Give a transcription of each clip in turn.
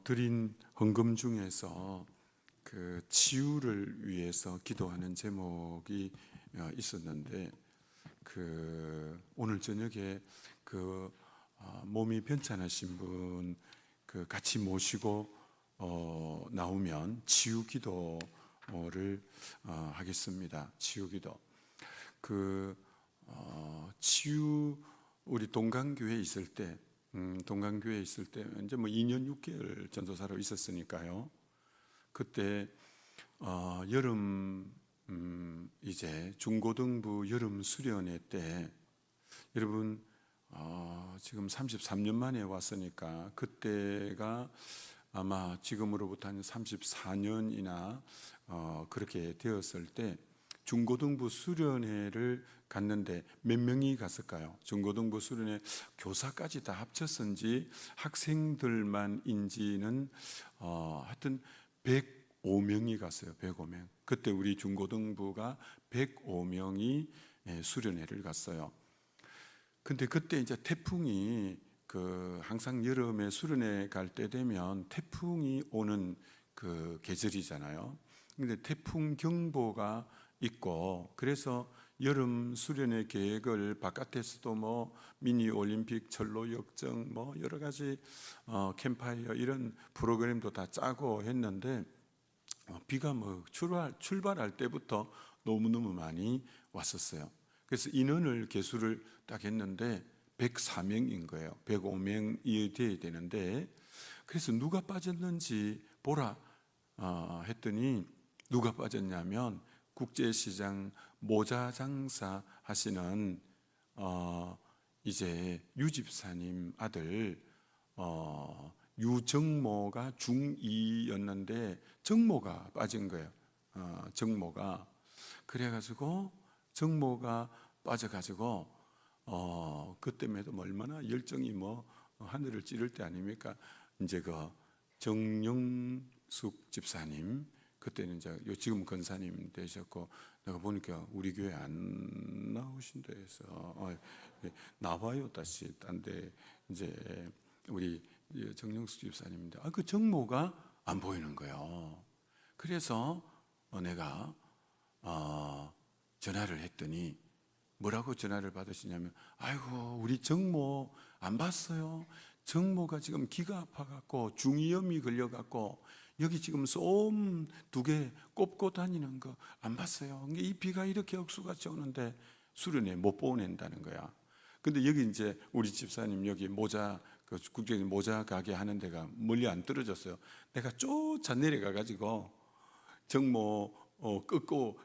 드린 헌금 중에서 그 치유를 위해서 기도하는 제목이 있었는데 오늘 저녁에 몸이 편찮으신 분 같이 모시고 나오면 치유 기도를 하겠습니다. 치유 기도. 치유 우리 동강교회에 있을 때 이제 2년 6개월 전도사로 있었으니까요. 그때 여름 이제 중고등부 여름 수련회 때 여러분 지금 33년 만에 왔으니까 그때가 아마 지금으로부터 한 34년이나 그렇게 되었을 때 중고등부 수련회를 갔는데 몇 명이 갔을까요? 중고등부 수련회 교사까지 다 합쳤은지 학생들만인지는 하여튼 105명이 갔어요. 105명. 그때 우리 중고등부가 105명이 수련회를 갔어요. 근데 그때 이제 태풍이 항상 여름에 수련회 갈 때 되면 태풍이 오는 계절이잖아요. 근데 태풍 경보가 있고 그래서 여름 수련회 계획을 바깥에서도 미니 올림픽, 철로 역정 여러 가지 캠파이어 이런 프로그램도 다 짜고 했는데 비가 출발할 때부터 너무너무 많이 왔었어요. 그래서 인원을 계수를 딱 했는데 104명인 거예요. 105명이 돼야 되는데 그래서 누가 빠졌는지 보라 했더니 누가 빠졌냐면 국제시장 모자 장사 하시는 이제 유집사님 아들 유정모가 중2였는데 정모가 빠진 거예요. 정모가 그래가지고 정모가 빠져가지고 그 때문에도 얼마나 열정이 하늘을 찌를 때 아닙니까? 이제 정영숙 집사님 그때는 이제 지금 권사님 되셨고 내가 보니까 우리 교회 안 나오신다 해서 나와요 다시 딴데 이제 우리 정영숙 집사님인데 그 정모가 안 보이는 거예요. 그래서 내가 전화를 했더니 뭐라고 전화를 받으시냐면 아이고 우리 정모 안 봤어요. 정모가 지금 기가 아파갖고 중이염이 걸려갖고 여기 지금 솜 2개 꼽고 다니는 거 안 봤어요. 이 비가 이렇게 억수같이 오는데 수련회 못 보낸다는 거야. 근데 여기 이제 우리 집사님 여기 모자 국제적인 모자 가게 하는 데가 멀리 안 떨어졌어요. 내가 쫓아 내려가가지고 정모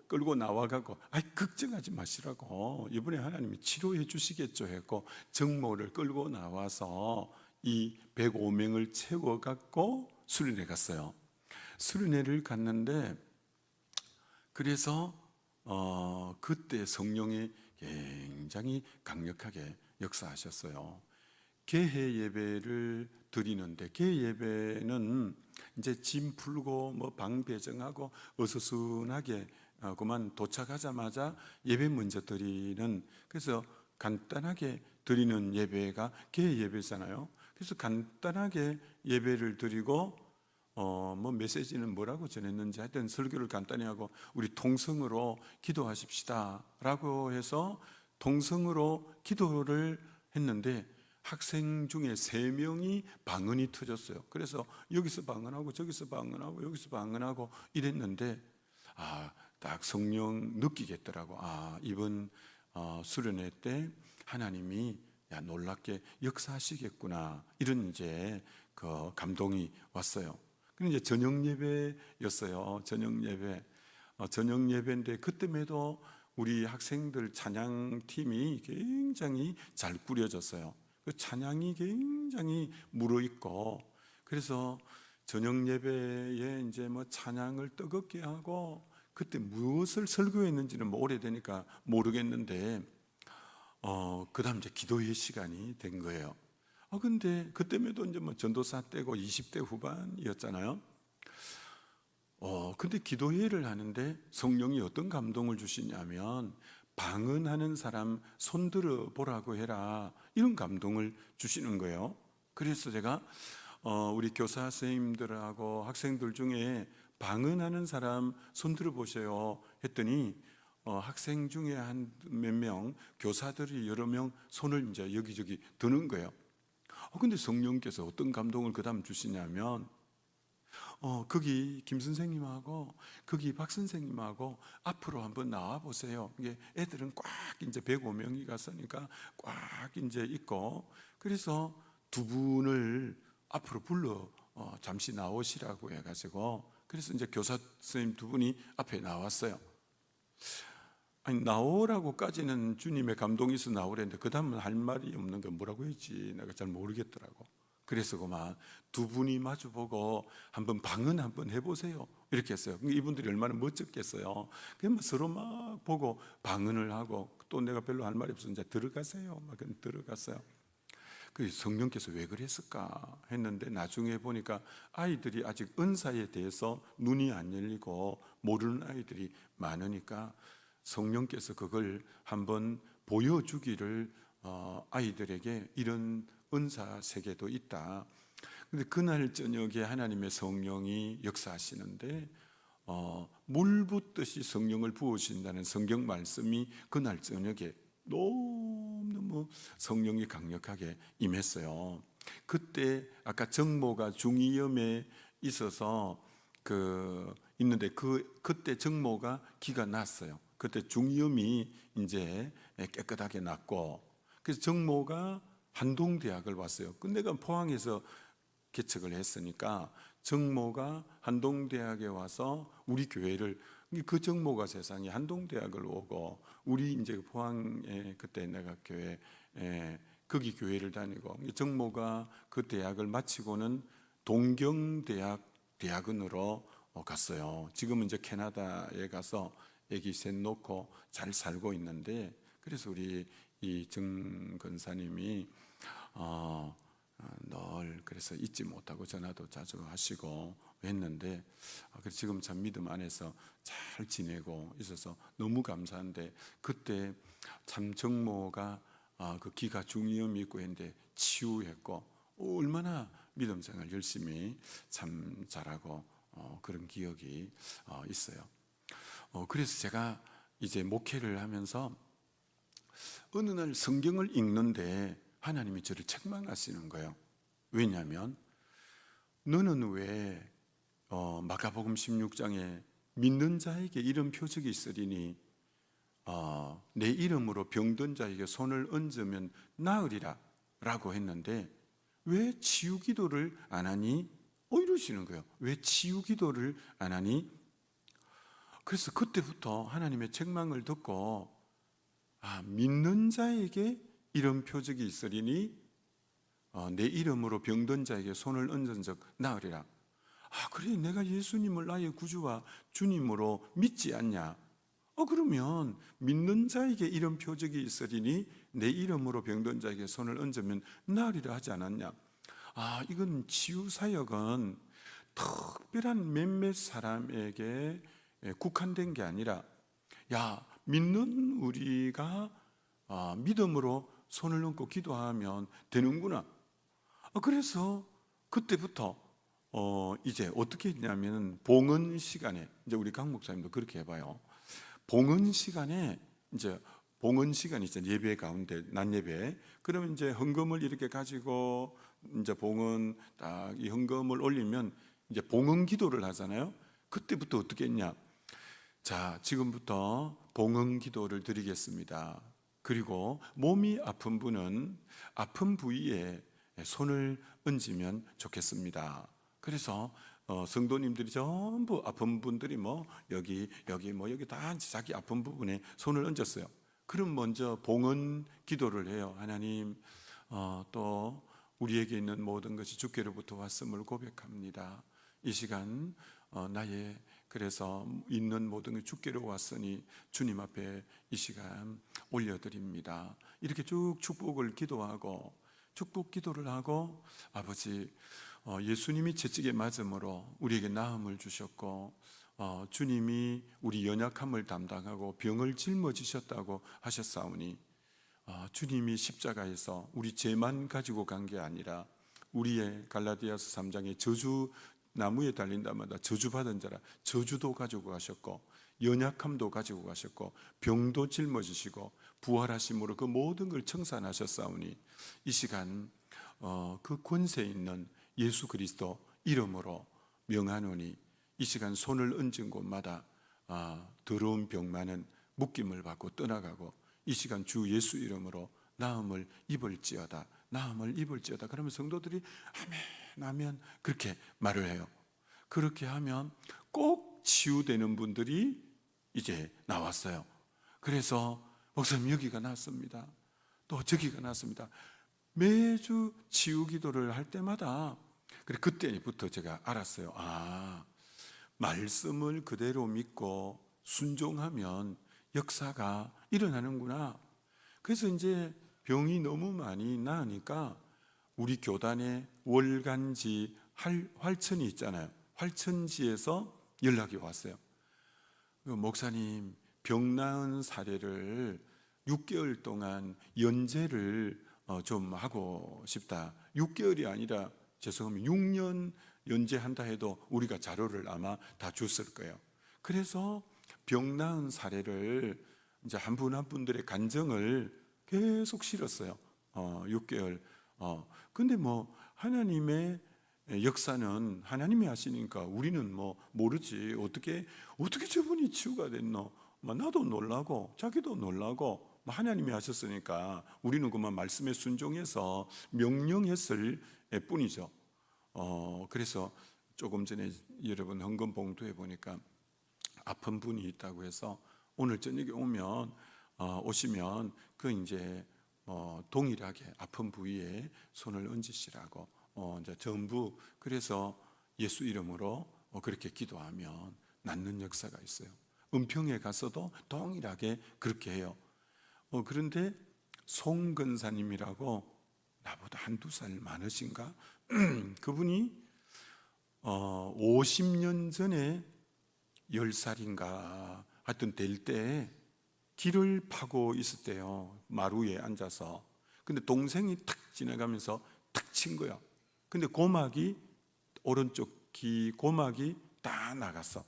끌고 나와가고 걱정하지 마시라고 이번에 하나님이 치료해 주시겠죠 했고 정모를 끌고 나와서 이 105명을 채워갖고 수련회 갔어요. 수련회를 갔는데 그래서 그때 성령이 굉장히 강력하게 역사하셨어요. 개회 예배를 드리는데 개회 예배는 이제 짐 풀고 방 배정하고 어수선하게 그만 도착하자마자 예배 먼저 드리는 그래서 간단하게 드리는 예배가 개회 예배잖아요. 그래서 간단하게 예배를 드리고 메시지는 뭐라고 전했는지 하여튼 설교를 간단히 하고 우리 통성으로 기도하십시다 라고 해서 통성으로 기도를 했는데 학생 중에 3명이 방언이 터졌어요. 그래서 여기서 방언하고 저기서 방언하고 여기서 방언하고 이랬는데 딱 성령 느끼겠더라고. 이번 수련회 때 하나님이 놀랍게 역사하시겠구나 이런 이제 감동이 왔어요. 근데 이제 저녁 예배였어요. 저녁 예배. 저녁 예배인데 그때에도 우리 학생들 찬양팀이 굉장히 잘 꾸려졌어요. 그 찬양이 굉장히 무르익고 그래서 저녁 예배에 이제 찬양을 뜨겁게 하고 그때 무엇을 설교했는지는 오래되니까 모르겠는데 그다음 이제 기도의 시간이 된 거예요. 근데 그때에도 이제 전도사 때고 20대 후반이었잖아요. 근데 기도회를 하는데 성령이 어떤 감동을 주시냐면 방언하는 사람 손들어 보라고 해라 이런 감동을 주시는 거예요. 그래서 제가 우리 교사 선생님들하고 학생들 중에 방언하는 사람 손 들어 보세요 했더니 학생 중에 한 몇 명, 교사들이 여러 명 손을 이제 여기저기 드는 거예요. 근데 성령께서 어떤 감동을 그 다음 주시냐면 거기 김 선생님하고 거기 박 선생님하고 앞으로 한번 나와 보세요. 이게 애들은 꽉 이제 105명이 갔으니까 꽉 이제 있고, 그래서 두 분을 앞으로 불러 잠시 나오시라고 해가지고, 그래서 이제 교사 선생님 두 분이 앞에 나왔어요. 아니, 나오라고까지는 주님의 감동이 있어 나오랬는데 그 다음은 할 말이 없는 거 뭐라고 했지 내가 잘 모르겠더라고. 그래서 그만 두 분이 마주보고 한번 방언 한번 해보세요 이렇게 했어요. 이분들이 얼마나 멋졌겠어요. 그냥 서로 막 보고 방언을 하고, 또 내가 별로 할 말이 없어서 이제 들어가세요 막 들어갔어요. 그 성령께서 왜 그랬을까 했는데 나중에 보니까 아이들이 아직 은사에 대해서 눈이 안 열리고 모르는 아이들이 많으니까 성령께서 그걸 한번 보여주기를 아이들에게 이런 은사 세계도 있다. 근데 그날 저녁에 하나님의 성령이 역사하시는데 물 붓듯이 성령을 부으신다는 성경 말씀이 그날 저녁에 너무 성령이 강력하게 임했어요. 그때 아까 정모가 중이염에 있어서 있는데 그때 정모가 기가 났어요. 그때 중이염이 이제 깨끗하게 났고, 그래서 정모가 한동대학을 왔어요. 근데 내가 포항에서 개척을 했으니까 정모가 한동대학에 와서 우리 교회를, 그 정모가 세상에 한동대학을 오고 우리 이제 포항에 그때 내가 교회 거기 교회를 다니고, 정모가 그 대학을 마치고는 동경대학 대학원으로 갔어요. 지금은 이제 캐나다에 가서 애기 셋 놓고 잘 살고 있는데, 그래서 우리 이 정 권사님이 늘 그래서 잊지 못하고 전화도 자주 하시고 했는데, 그래서 지금 참 믿음 안에서 잘 지내고 있어서 너무 감사한데, 그때 참 정모가 그 기가 중이염이 있고 했는데 치유했고 얼마나 믿음 생활 열심히 참 잘하고 그런 기억이 있어요. 그래서 제가 이제 목회를 하면서 어느 날 성경을 읽는데 하나님이 저를 책망하시는 거예요. 왜냐하면 너는 왜 마가복음 16장에 믿는 자에게 이런 표적이 있으리니 내 이름으로 병든 자에게 손을 얹으면 나으리라 라고 했는데 왜 치유 기도를 안 하니? 이러시는 거예요. 왜 치유 기도를 안 하니? 그래서 그때부터 하나님의 책망을 듣고 믿는 자에게 이런 표적이 있으리니 내 이름으로 병든 자에게 손을 얹은 적 나으리라. 그래, 내가 예수님을 나의 구주와 주님으로 믿지 않냐? 그러면 믿는 자에게 이런 표적이 있으리니 내 이름으로 병든 자에게 손을 얹으면 나으리라 하지 않았냐? 이건 치유 사역은 특별한 몇몇 사람에게 국한된 게 아니라, 믿는 우리가 믿음으로 손을 얹고 기도하면 되는구나. 그래서 그때부터 이제 어떻게 했냐면, 봉헌 시간에 이제 우리 강 목사님도 그렇게 해봐요. 봉헌 시간에 이제 봉헌 시간이 있잖아요. 예배 가운데 낮 예배. 그러면 이제 헌금을 이렇게 가지고 이제 봉헌 딱 이 헌금을 올리면 이제 봉헌 기도를 하잖아요. 그때부터 어떻게 했냐? 자, 지금부터 봉헌 기도를 드리겠습니다. 그리고 몸이 아픈 분은 아픈 부위에 손을 얹으면 좋겠습니다. 그래서 성도님들이 전부 아픈 분들이 여기 다 자기 아픈 부분에 손을 얹었어요. 그럼 먼저 봉헌 기도를 해요. 하나님, 또 우리에게 있는 모든 것이 주께로부터 왔음을 고백합니다. 이 시간 나의 그래서 있는 모든 게 주께로 왔으니 주님 앞에 이 시간 올려드립니다. 이렇게 쭉 축복을 기도하고, 축복 기도를 하고, 아버지, 예수님이 채찍에 맞음으로 우리에게 나음을 주셨고, 주님이 우리 연약함을 담당하고 병을 짊어지셨다고 하셨사오니, 주님이 십자가에서 우리 죄만 가지고 간 게 아니라 우리의 갈라디아서 3장에 저주, 나무에 달린 자마다 저주받은 자라 저주도 가지고 가셨고 연약함도 가지고 가셨고 병도 짊어지시고 부활하심으로 그 모든 걸 청산하셨사오니 이 시간 그 권세 있는 예수 그리스도 이름으로 명하노니 이 시간 손을 얹은 곳마다 더러운 병만은 묶임을 받고 떠나가고 이 시간 주 예수 이름으로 나음을 입을지어다, 나음을 입을지어다. 그러면 성도들이 아멘, 아멘 그렇게 말을 해요. 그렇게 하면 꼭 치유되는 분들이 이제 나왔어요. 그래서 목사님 여기가 났습니다, 또 저기가 났습니다. 매주 치유 기도를 할 때마다 그때부터 제가 알았어요. 말씀을 그대로 믿고 순종하면 역사가 일어나는구나. 그래서 이제 병이 너무 많이 나으니까 우리 교단에 월간지 활천이 있잖아요. 활천지에서 연락이 왔어요. 목사님, 병 나은 사례를 6개월 동안 연재를 좀 하고 싶다. 6개월이 아니라 죄송하면 6년 연재한다 해도 우리가 자료를 아마 다 줬을 거예요. 그래서 병 나은 사례를 이제 한 분 한 분들의 간증을 계속 실었어요. 6개월. 근데 뭐 하나님의 역사는 하나님이 하시니까 우리는 뭐 모르지. 어떻게 저분이 치유가 됐노? 나도 놀라고 자기도 놀라고 하나님이 하셨으니까 우리는 그만 말씀에 순종해서 명령했을 뿐이죠. 그래서 조금 전에 여러분 헌금 봉투에 보니까 아픈 분이 있다고 해서 오늘 저녁에 오시면 그 이제 동일하게 아픈 부위에 손을 얹으시라고 이제 전부. 그래서 예수 이름으로 그렇게 기도하면 낫는 역사가 있어요. 은평에 가서도 동일하게 그렇게 해요. 그런데 송 근사님이라고 나보다 한두 살 많으신가? 그분이 50년 전에 10살인가 하여튼 될 때 길을 파고 있었대요. 마루에 앉아서. 근데 동생이 탁 지나가면서 탁 친 거야. 근데 고막이 오른쪽 귀 고막이 다 나갔어.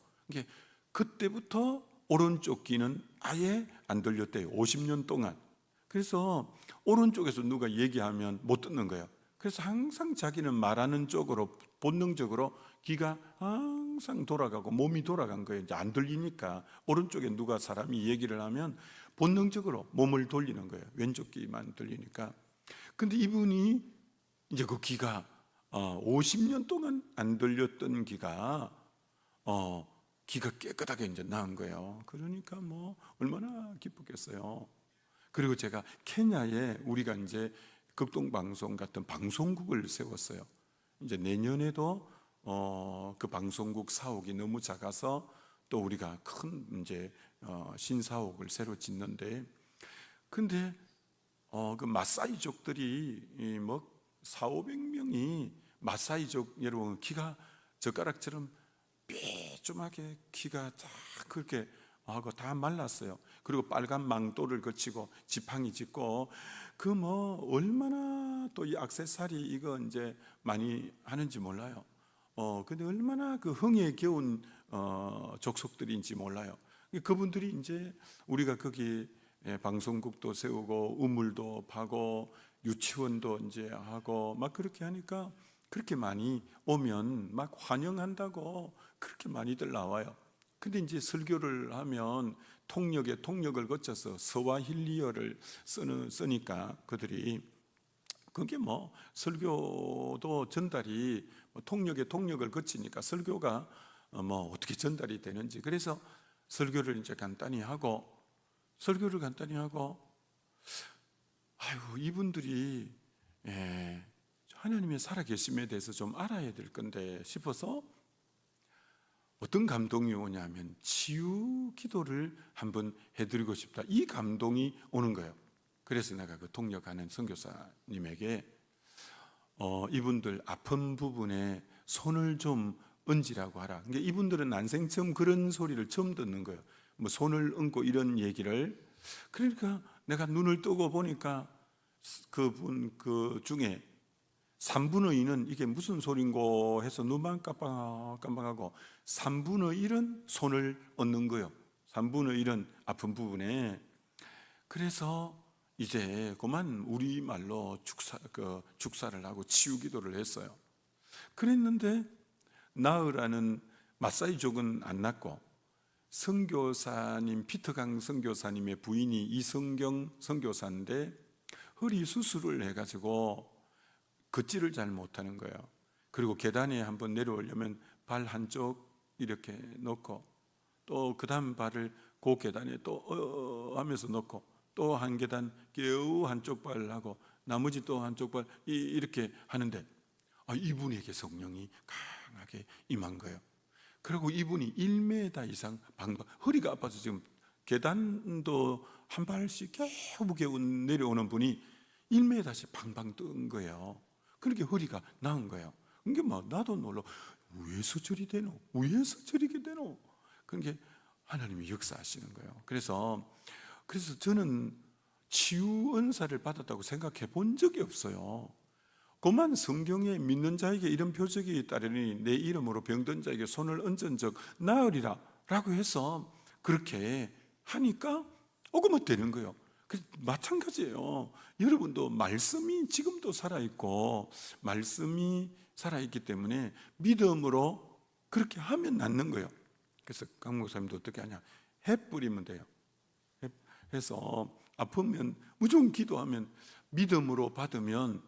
그때부터 오른쪽 귀는 아예 안 들렸대요. 50년 동안. 그래서 오른쪽에서 누가 얘기하면 못 듣는 거예요. 그래서 항상 자기는 말하는 쪽으로 본능적으로 귀가 항상 돌아가고 몸이 돌아간 거예요. 이제 안 들리니까 오른쪽에 누가 사람이 얘기를 하면 본능적으로 몸을 돌리는 거예요. 왼쪽 귀만 들리니까. 근데 이분이 이제 그 귀가 50년 동안 안 들렸던 귀가 깨끗하게 이제 나은 거예요. 그러니까 뭐 얼마나 기쁘겠어요. 그리고 제가 케냐에 우리가 이제 극동방송 같은 방송국을 세웠어요. 이제 내년에도 그 방송국 사옥이 너무 작아서 또 우리가 큰 이제 신사옥을 새로 짓는데, 근데 그 마사이족들이 뭐 400~500명이 마사이족, 여러분 키가 젓가락처럼 삐좀하게 키가 다 그렇게 하고 다 말랐어요. 그리고 빨간 망토를 거치고 지팡이 짚고 그 뭐 얼마나 또 이 액세서리 이거 이제 많이 하는지 몰라요. 근데 얼마나 그 흥에 겨운 족속들인지 몰라요. 그분들이 이제 우리가 거기 방송국도 세우고 우물도 파고 유치원도 이제 하고 막 그렇게 하니까 그렇게 많이 오면 막 환영한다고 그렇게 많이들 나와요. 근데 이제 설교를 하면 통역을 거쳐서 스와힐리어를 쓰니까 그들이 그게 뭐 설교도 전달이 통역을 거치니까 설교가 뭐 어떻게 전달이 되는지, 그래서 설교를 간단히 하고 아이고 이분들이 하나님의 살아계심에 대해서 좀 알아야 될 건데 싶어서 어떤 감동이 오냐면 치유 기도를 한번 해드리고 싶다, 이 감동이 오는 거예요. 그래서 내가 그 통역하는 선교사님에게 이분들 아픈 부분에 손을 좀 얹으라고 하라. 그러니까 이분들은 난생 처음 그런 소리를 처음 듣는 거예요. 뭐 손을 얹고 이런 얘기를. 그러니까 내가 눈을 뜨고 보니까 그분 그 중에 3분의 2는 이게 무슨 소린고 해서 눈만 깜빡하고 3분의 1은 손을 얹는 거예요. 3분의 1은 아픈 부분에. 그래서 이제 그만 우리말로 축사를 하고 치유기도를 했어요. 그랬는데 나으라는 마사이족은 안 낫고 선교사님 피터강 선교사님의 부인이 이성경 선교사인데 허리 수술을 해가지고 걷지를 잘 못하는 거예요. 그리고 계단에 한번 내려오려면 발 한쪽 이렇게 놓고 또 그 다음 발을 그 계단에 또 하면서 놓고 또 한 계단 겨우 한쪽 발하고 나머지 또 한쪽 발 이렇게 하는데 이분에게 성령이 강하게 임한 거예요. 그리고 이분이 1m 이상 허리가 아파서 지금 계단도 한 발씩 겨우 내려오는 분이 1m씩 방방 뜬 거예요. 그렇게 허리가 나은 거예요. 그게 막 나도 놀라. 위에서 저리 되노? 위에서 저리게 되노? 그게 하나님이 역사하시는 거예요. 그래서 저는 치유 은사를 받았다고 생각해 본 적이 없어요. 그만 성경에 믿는 자에게 이런 표적이 따르니 내 이름으로 병든 자에게 손을 얹은 적 나으리라 라고 해서 그렇게 하니까 그러면 되는 거예요. 마찬가지예요. 여러분도 말씀이 지금도 살아있고 말씀이 살아있기 때문에 믿음으로 그렇게 하면 낫는 거예요. 그래서 강 목사님도 어떻게 하냐, 해 뿌리면 돼요. 해서 아프면 무조건 기도하면 믿음으로 받으면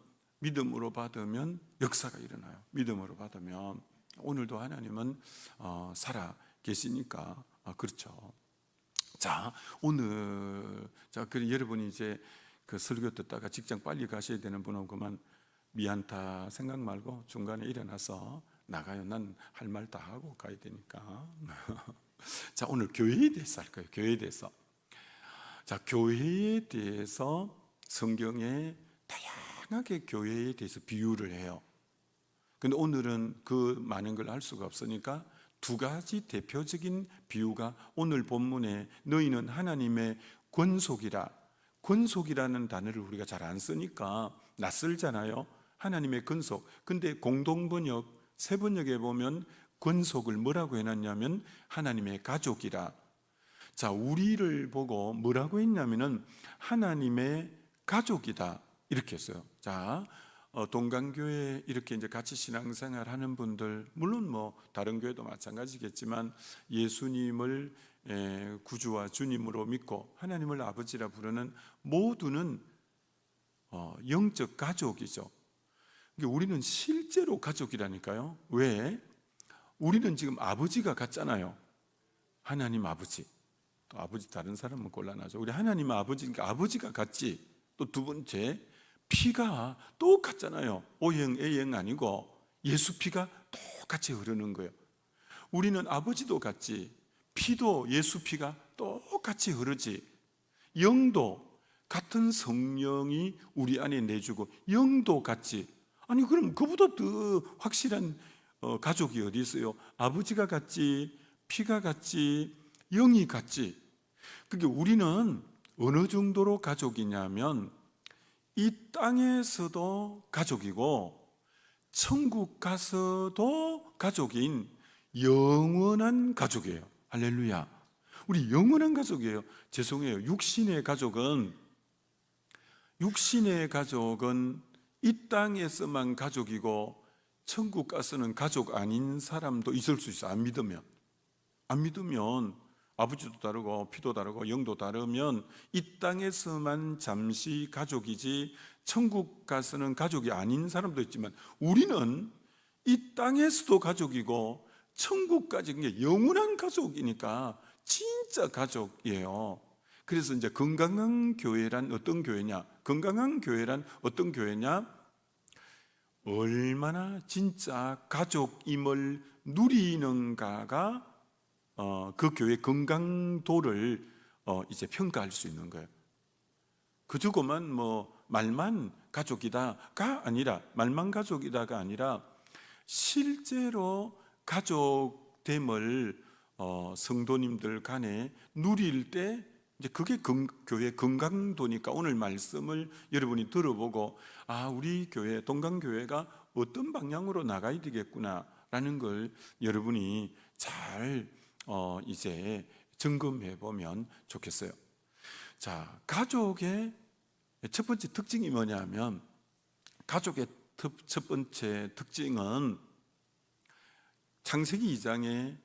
역사가 일어나요. 믿음으로 받으면. 오늘도 하나님은 살아 계시니까 그렇죠. 자, 오늘 여러분이 이제 그 설교 듣다가 직장 빨리 가셔야 되는 분은 그만 미안타 생각 말고 중간에 일어나서 나가요. 난 할 말 다 하고 가야 되니까. 자, 오늘 교회에 대해서 할 거예요. 교회에 대해서. 자, 교회에 대해서 성경에 다양하게 교회에 대해서 비유를 해요. 근데 오늘은 그 많은 걸 알 수가 없으니까 두 가지 대표적인 비유가 오늘 본문에 너희는 하나님의 권속이라. 권속이라는 단어를 우리가 잘 안 쓰니까 낯설잖아요. 하나님의 권속. 근데 공동번역, 새번역에 보면 권속을 뭐라고 해놨냐면 하나님의 가족이라. 자, 우리를 보고 뭐라고 했냐면은 하나님의 가족이다 이렇게 했어요. 자, 동강교회 이렇게 이제 같이 신앙생활 하는 분들, 물론 뭐 다른 교회도 마찬가지겠지만 예수님을 구주와 주님으로 믿고 하나님을 아버지라 부르는 모두는 영적 가족이죠. 우리는 실제로 가족이라니까요. 왜? 우리는 지금 아버지가 같잖아요. 하나님 아버지. 또 아버지 다른 사람은 곤란하죠. 우리 하나님 아버지니까 아버지가 같지. 또 두 번째, 피가 똑같잖아요. O형 A형 아니고 예수 피가 똑같이 흐르는 거예요. 우리는 아버지도 같지, 피도 예수 피가 똑같이 흐르지. 영도 같은 성령이 우리 안에 내주고 영도 같지. 아니 그럼 그보다 더 확실한 가족이 어디 있어요? 아버지가 같지, 피가 같지, 영이 같지. 그러니까 우리는 어느 정도로 가족이냐면 이 땅에서도 가족이고 천국 가서도 가족인 영원한 가족이에요. 할렐루야. 우리 영원한 가족이에요. 죄송해요. 육신의 가족은 이 땅에서만 가족이고 천국 가서는 가족 아닌 사람도 있을 수 있어요. 안 믿으면 아버지도 다르고 피도 다르고 영도 다르면 이 땅에서만 잠시 가족이지 천국 가서는 가족이 아닌 사람도 있지만 우리는 이 땅에서도 가족이고 천국까지 영원한 가족이니까 진짜 가족이에요. 그래서 이제 건강한 교회란 어떤 교회냐? 건강한 교회란 어떤 교회냐? 얼마나 진짜 가족임을 누리는가가 그 교회의 건강도를 이제 평가할 수 있는 거예요. 그저고만 뭐 말만 가족이다가 아니라, 말만 가족이다가 아니라 실제로 가족됨을 성도님들 간에 누릴 때 이제 그게 교회 건강도니까 오늘 말씀을 여러분이 들어보고 우리 교회 동강교회가 어떤 방향으로 나가야 되겠구나라는 걸 여러분이 잘 이제 점검해 보면 좋겠어요. 자, 가족의 첫 번째 특징이 뭐냐면, 가족의 첫 번째 특징은 창세기 2장에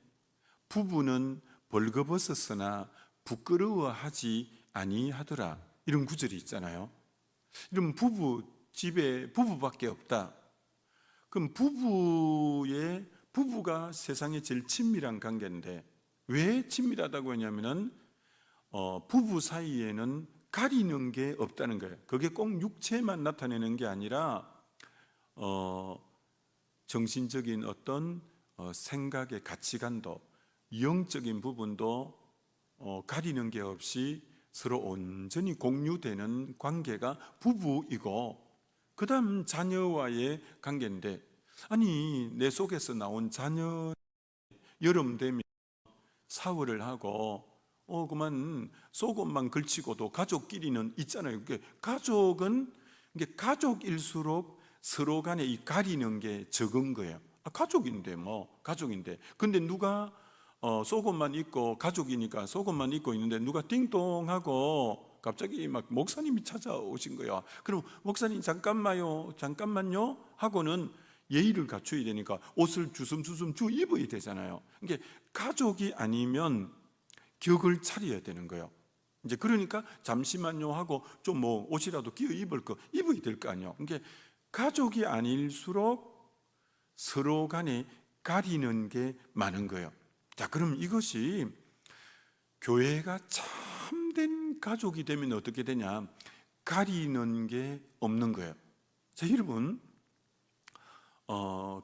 부부는 벌거벗었으나 부끄러워하지 아니하더라, 이런 구절이 있잖아요. 이런 집에 부부밖에 없다. 그럼 부부가 세상에 제일 친밀한 관계인데, 왜 친밀하다고 하냐면은 부부 사이에는 가리는 게 없다는 거예요. 그게 꼭 육체만 나타내는 게 아니라 정신적인 어떤 생각의 가치관도, 영적인 부분도 가리는 게 없이 서로 온전히 공유되는 관계가 부부이고, 그 다음 자녀와의 관계인데, 내 속에서 나온 자녀 여름 되면 샤워를 하고 그만 속옷만 걸치고도 가족끼리는 있잖아요. 가족은 가족일수록 서로 간에 이 가리는 게 적은 거예요. 가족인데 근데 누가 속옷만 입고, 가족이니까 속옷만 입고 있는데 누가 띵동하고 갑자기 막 목사님이 찾아오신 거야. 그럼 목사님 잠깐만요 하고는 예의를 갖춰야 되니까 옷을 주섬주섬 입어야 되잖아요. 가족이 아니면 격을 차려야 되는 거예요. 이제 그러니까 잠시만요 하고 좀 옷이라도 입어야 될 거 아니에요. 가족이 아닐수록 서로 간에 가리는 게 많은 거예요. 자, 그럼 이것이 교회가 참된 가족이 되면 어떻게 되냐? 가리는 게 없는 거예요. 자, 여러분,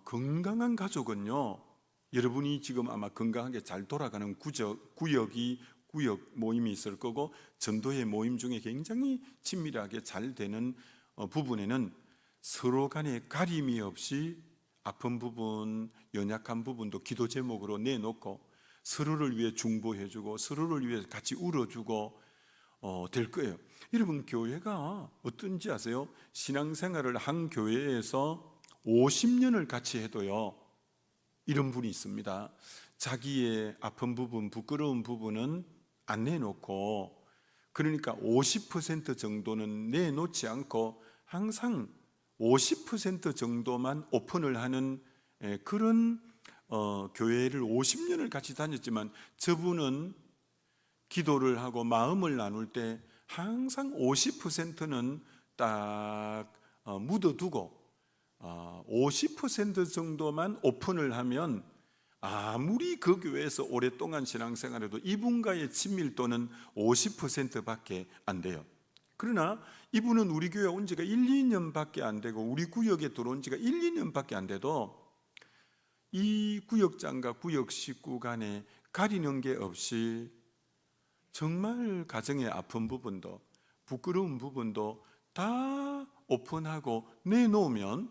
건강한 가족은요, 여러분이 지금 아마 건강하게 잘 돌아가는 구역 모임이 있을 거고, 전도회 모임 중에 굉장히 친밀하게 잘 되는 부분에는 서로 간에 가림이 없이 아픈 부분, 연약한 부분도 기도 제목으로 내놓고 서로를 위해 중보해주고 서로를 위해 같이 울어주고 될 거예요. 여러분, 교회가 어떤지 아세요? 신앙생활을 한 교회에서 50년을 같이 해도요, 이런 분이 있습니다. 자기의 아픈 부분, 부끄러운 부분은 안 내놓고, 그러니까 50% 정도는 내놓지 않고 항상 50% 정도만 오픈을 하는 그런 교회를 50년을 같이 다녔지만, 저분은 기도를 하고 마음을 나눌 때 항상 50%는 딱 묻어두고 50% 정도만 오픈을 하면, 아무리 그 교회에서 오랫동안 신앙생활해도 이분과의 친밀도는 50%밖에 안 돼요. 그러나 이분은 우리 교회 온 지가 1, 2년밖에 안 되고 우리 구역에 들어온 지가 1, 2년밖에 안 돼도 이 구역장과 구역 식구 간에 가리는 게 없이 정말 가정의 아픈 부분도, 부끄러운 부분도 다 오픈하고 내놓으면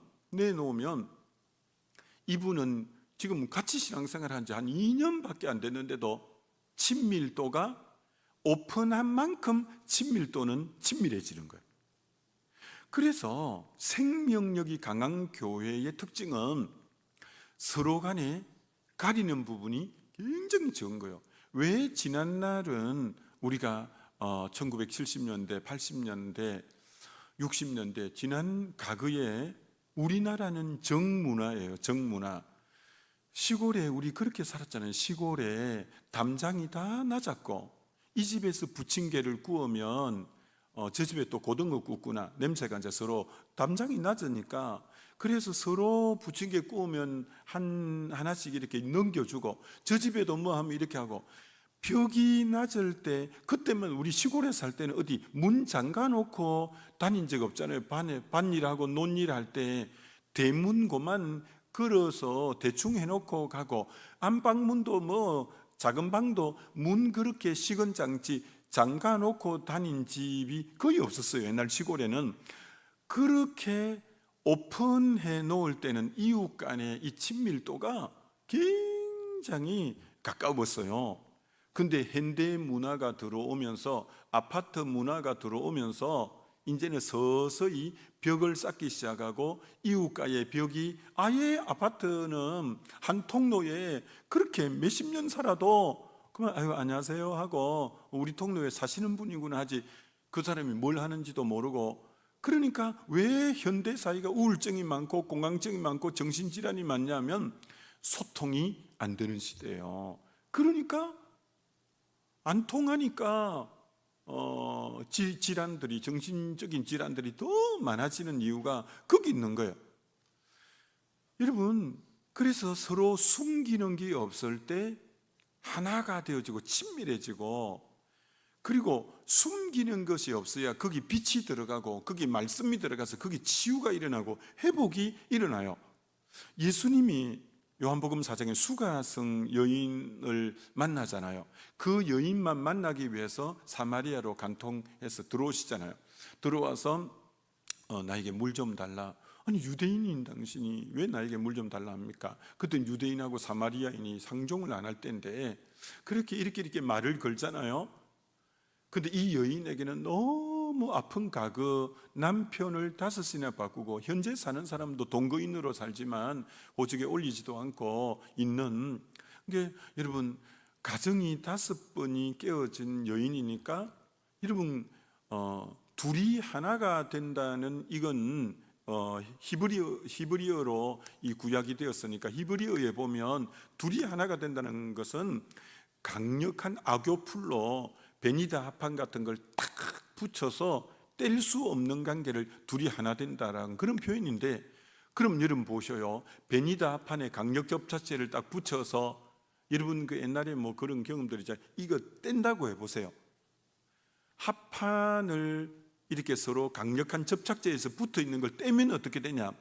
이분은 지금 같이 신앙생활 한 지 한 2년밖에 안 됐는데도 친밀도가 오픈한 만큼 친밀도는 친밀해지는 거예요. 그래서 생명력이 강한 교회의 특징은 서로 간에 가리는 부분이 굉장히 적은 거예요. 왜 지난날은 우리가 1970년대, 80년대, 60년대 지난 과거에 우리나라는 정문화예요. 정문화. 시골에 우리 그렇게 살았잖아요. 시골에 담장이 다 낮았고, 이 집에서 부침개를 구우면 저 집에 또 고등어 굽구나, 냄새가 이제 서로 담장이 낮으니까, 그래서 서로 부침개 구우면 하나씩 이렇게 넘겨주고, 저 집에도 뭐 하면 이렇게 하고, 벽이 낮을 때, 그때만 우리 시골에 살 때는 어디 문 잠가 놓고 다닌 적 없잖아요. 밭일하고 논일할 때 대문고만 걸어서 대충 해놓고 가고, 안방문도 뭐 작은 방도 문 그렇게 시건장치 잠가 놓고 다닌 집이 거의 없었어요. 옛날 시골에는. 그렇게 오픈해 놓을 때는 이웃 간의 이 친밀도가 굉장히 가까웠어요. 근데 현대 문화가 들어오면서, 아파트 문화가 들어오면서 이제는 서서히 벽을 쌓기 시작하고, 이웃과의 벽이, 아예 아파트는 한 통로에 그렇게 몇십 년 살아도 그만 아유 안녕하세요 하고 우리 통로에 사시는 분이구나 하지, 그 사람이 뭘 하는지도 모르고. 그러니까 왜 현대 사회가 우울증이 많고 공황증이 많고 정신질환이 많냐면 소통이 안 되는 시대예요. 그러니까 안 통하니까 질환들이, 정신적인 질환들이 더 많아지는 이유가 거기 있는 거예요. 여러분, 그래서 서로 숨기는 게 없을 때 하나가 되어지고 친밀해지고, 그리고 숨기는 것이 없어야 거기 빛이 들어가고 거기 말씀이 들어가서 거기 치유가 일어나고 회복이 일어나요. 예수님이 요한복음 4장에 수가성 여인을 만나잖아요. 그 여인만 만나기 위해서 사마리아로 간통해서 들어오시잖아요. 들어와서 나에게 물 좀 달라. 아니 유대인인 당신이 왜 나에게 물 좀 달라 합니까? 그때 유대인하고 사마리아인이 상종을 안 할 때인데 그렇게 이렇게 말을 걸잖아요. 근데 이 여인에게는 너무 아픈 과거, 남편을 5이나 바꾸고 현재 사는 사람도 동거인으로 살지만 보직에 올리지도 않고 있는, 이게 여러분 가정이 5번이 깨어진 여인이니까, 여러분 둘이 하나가 된다는, 이건 히브리어로 이 구약이 되었으니까, 히브리어에 보면 둘이 하나가 된다는 것은 강력한 악교풀로 베니다 합판 같은 걸 탁 붙여서 뗄 수 없는 관계를 둘이 하나 된다라는 그런 표현인데, 그럼 여러분 보셔요. 베니다 합판에 강력 접착제를 딱 붙여서, 여러분 그 옛날에 뭐 그런 경험들 있잖아요. 이거 뗀다고 해보세요. 합판을 이렇게 서로 강력한 접착제에서 붙어 있는 걸 떼면 어떻게 되냐?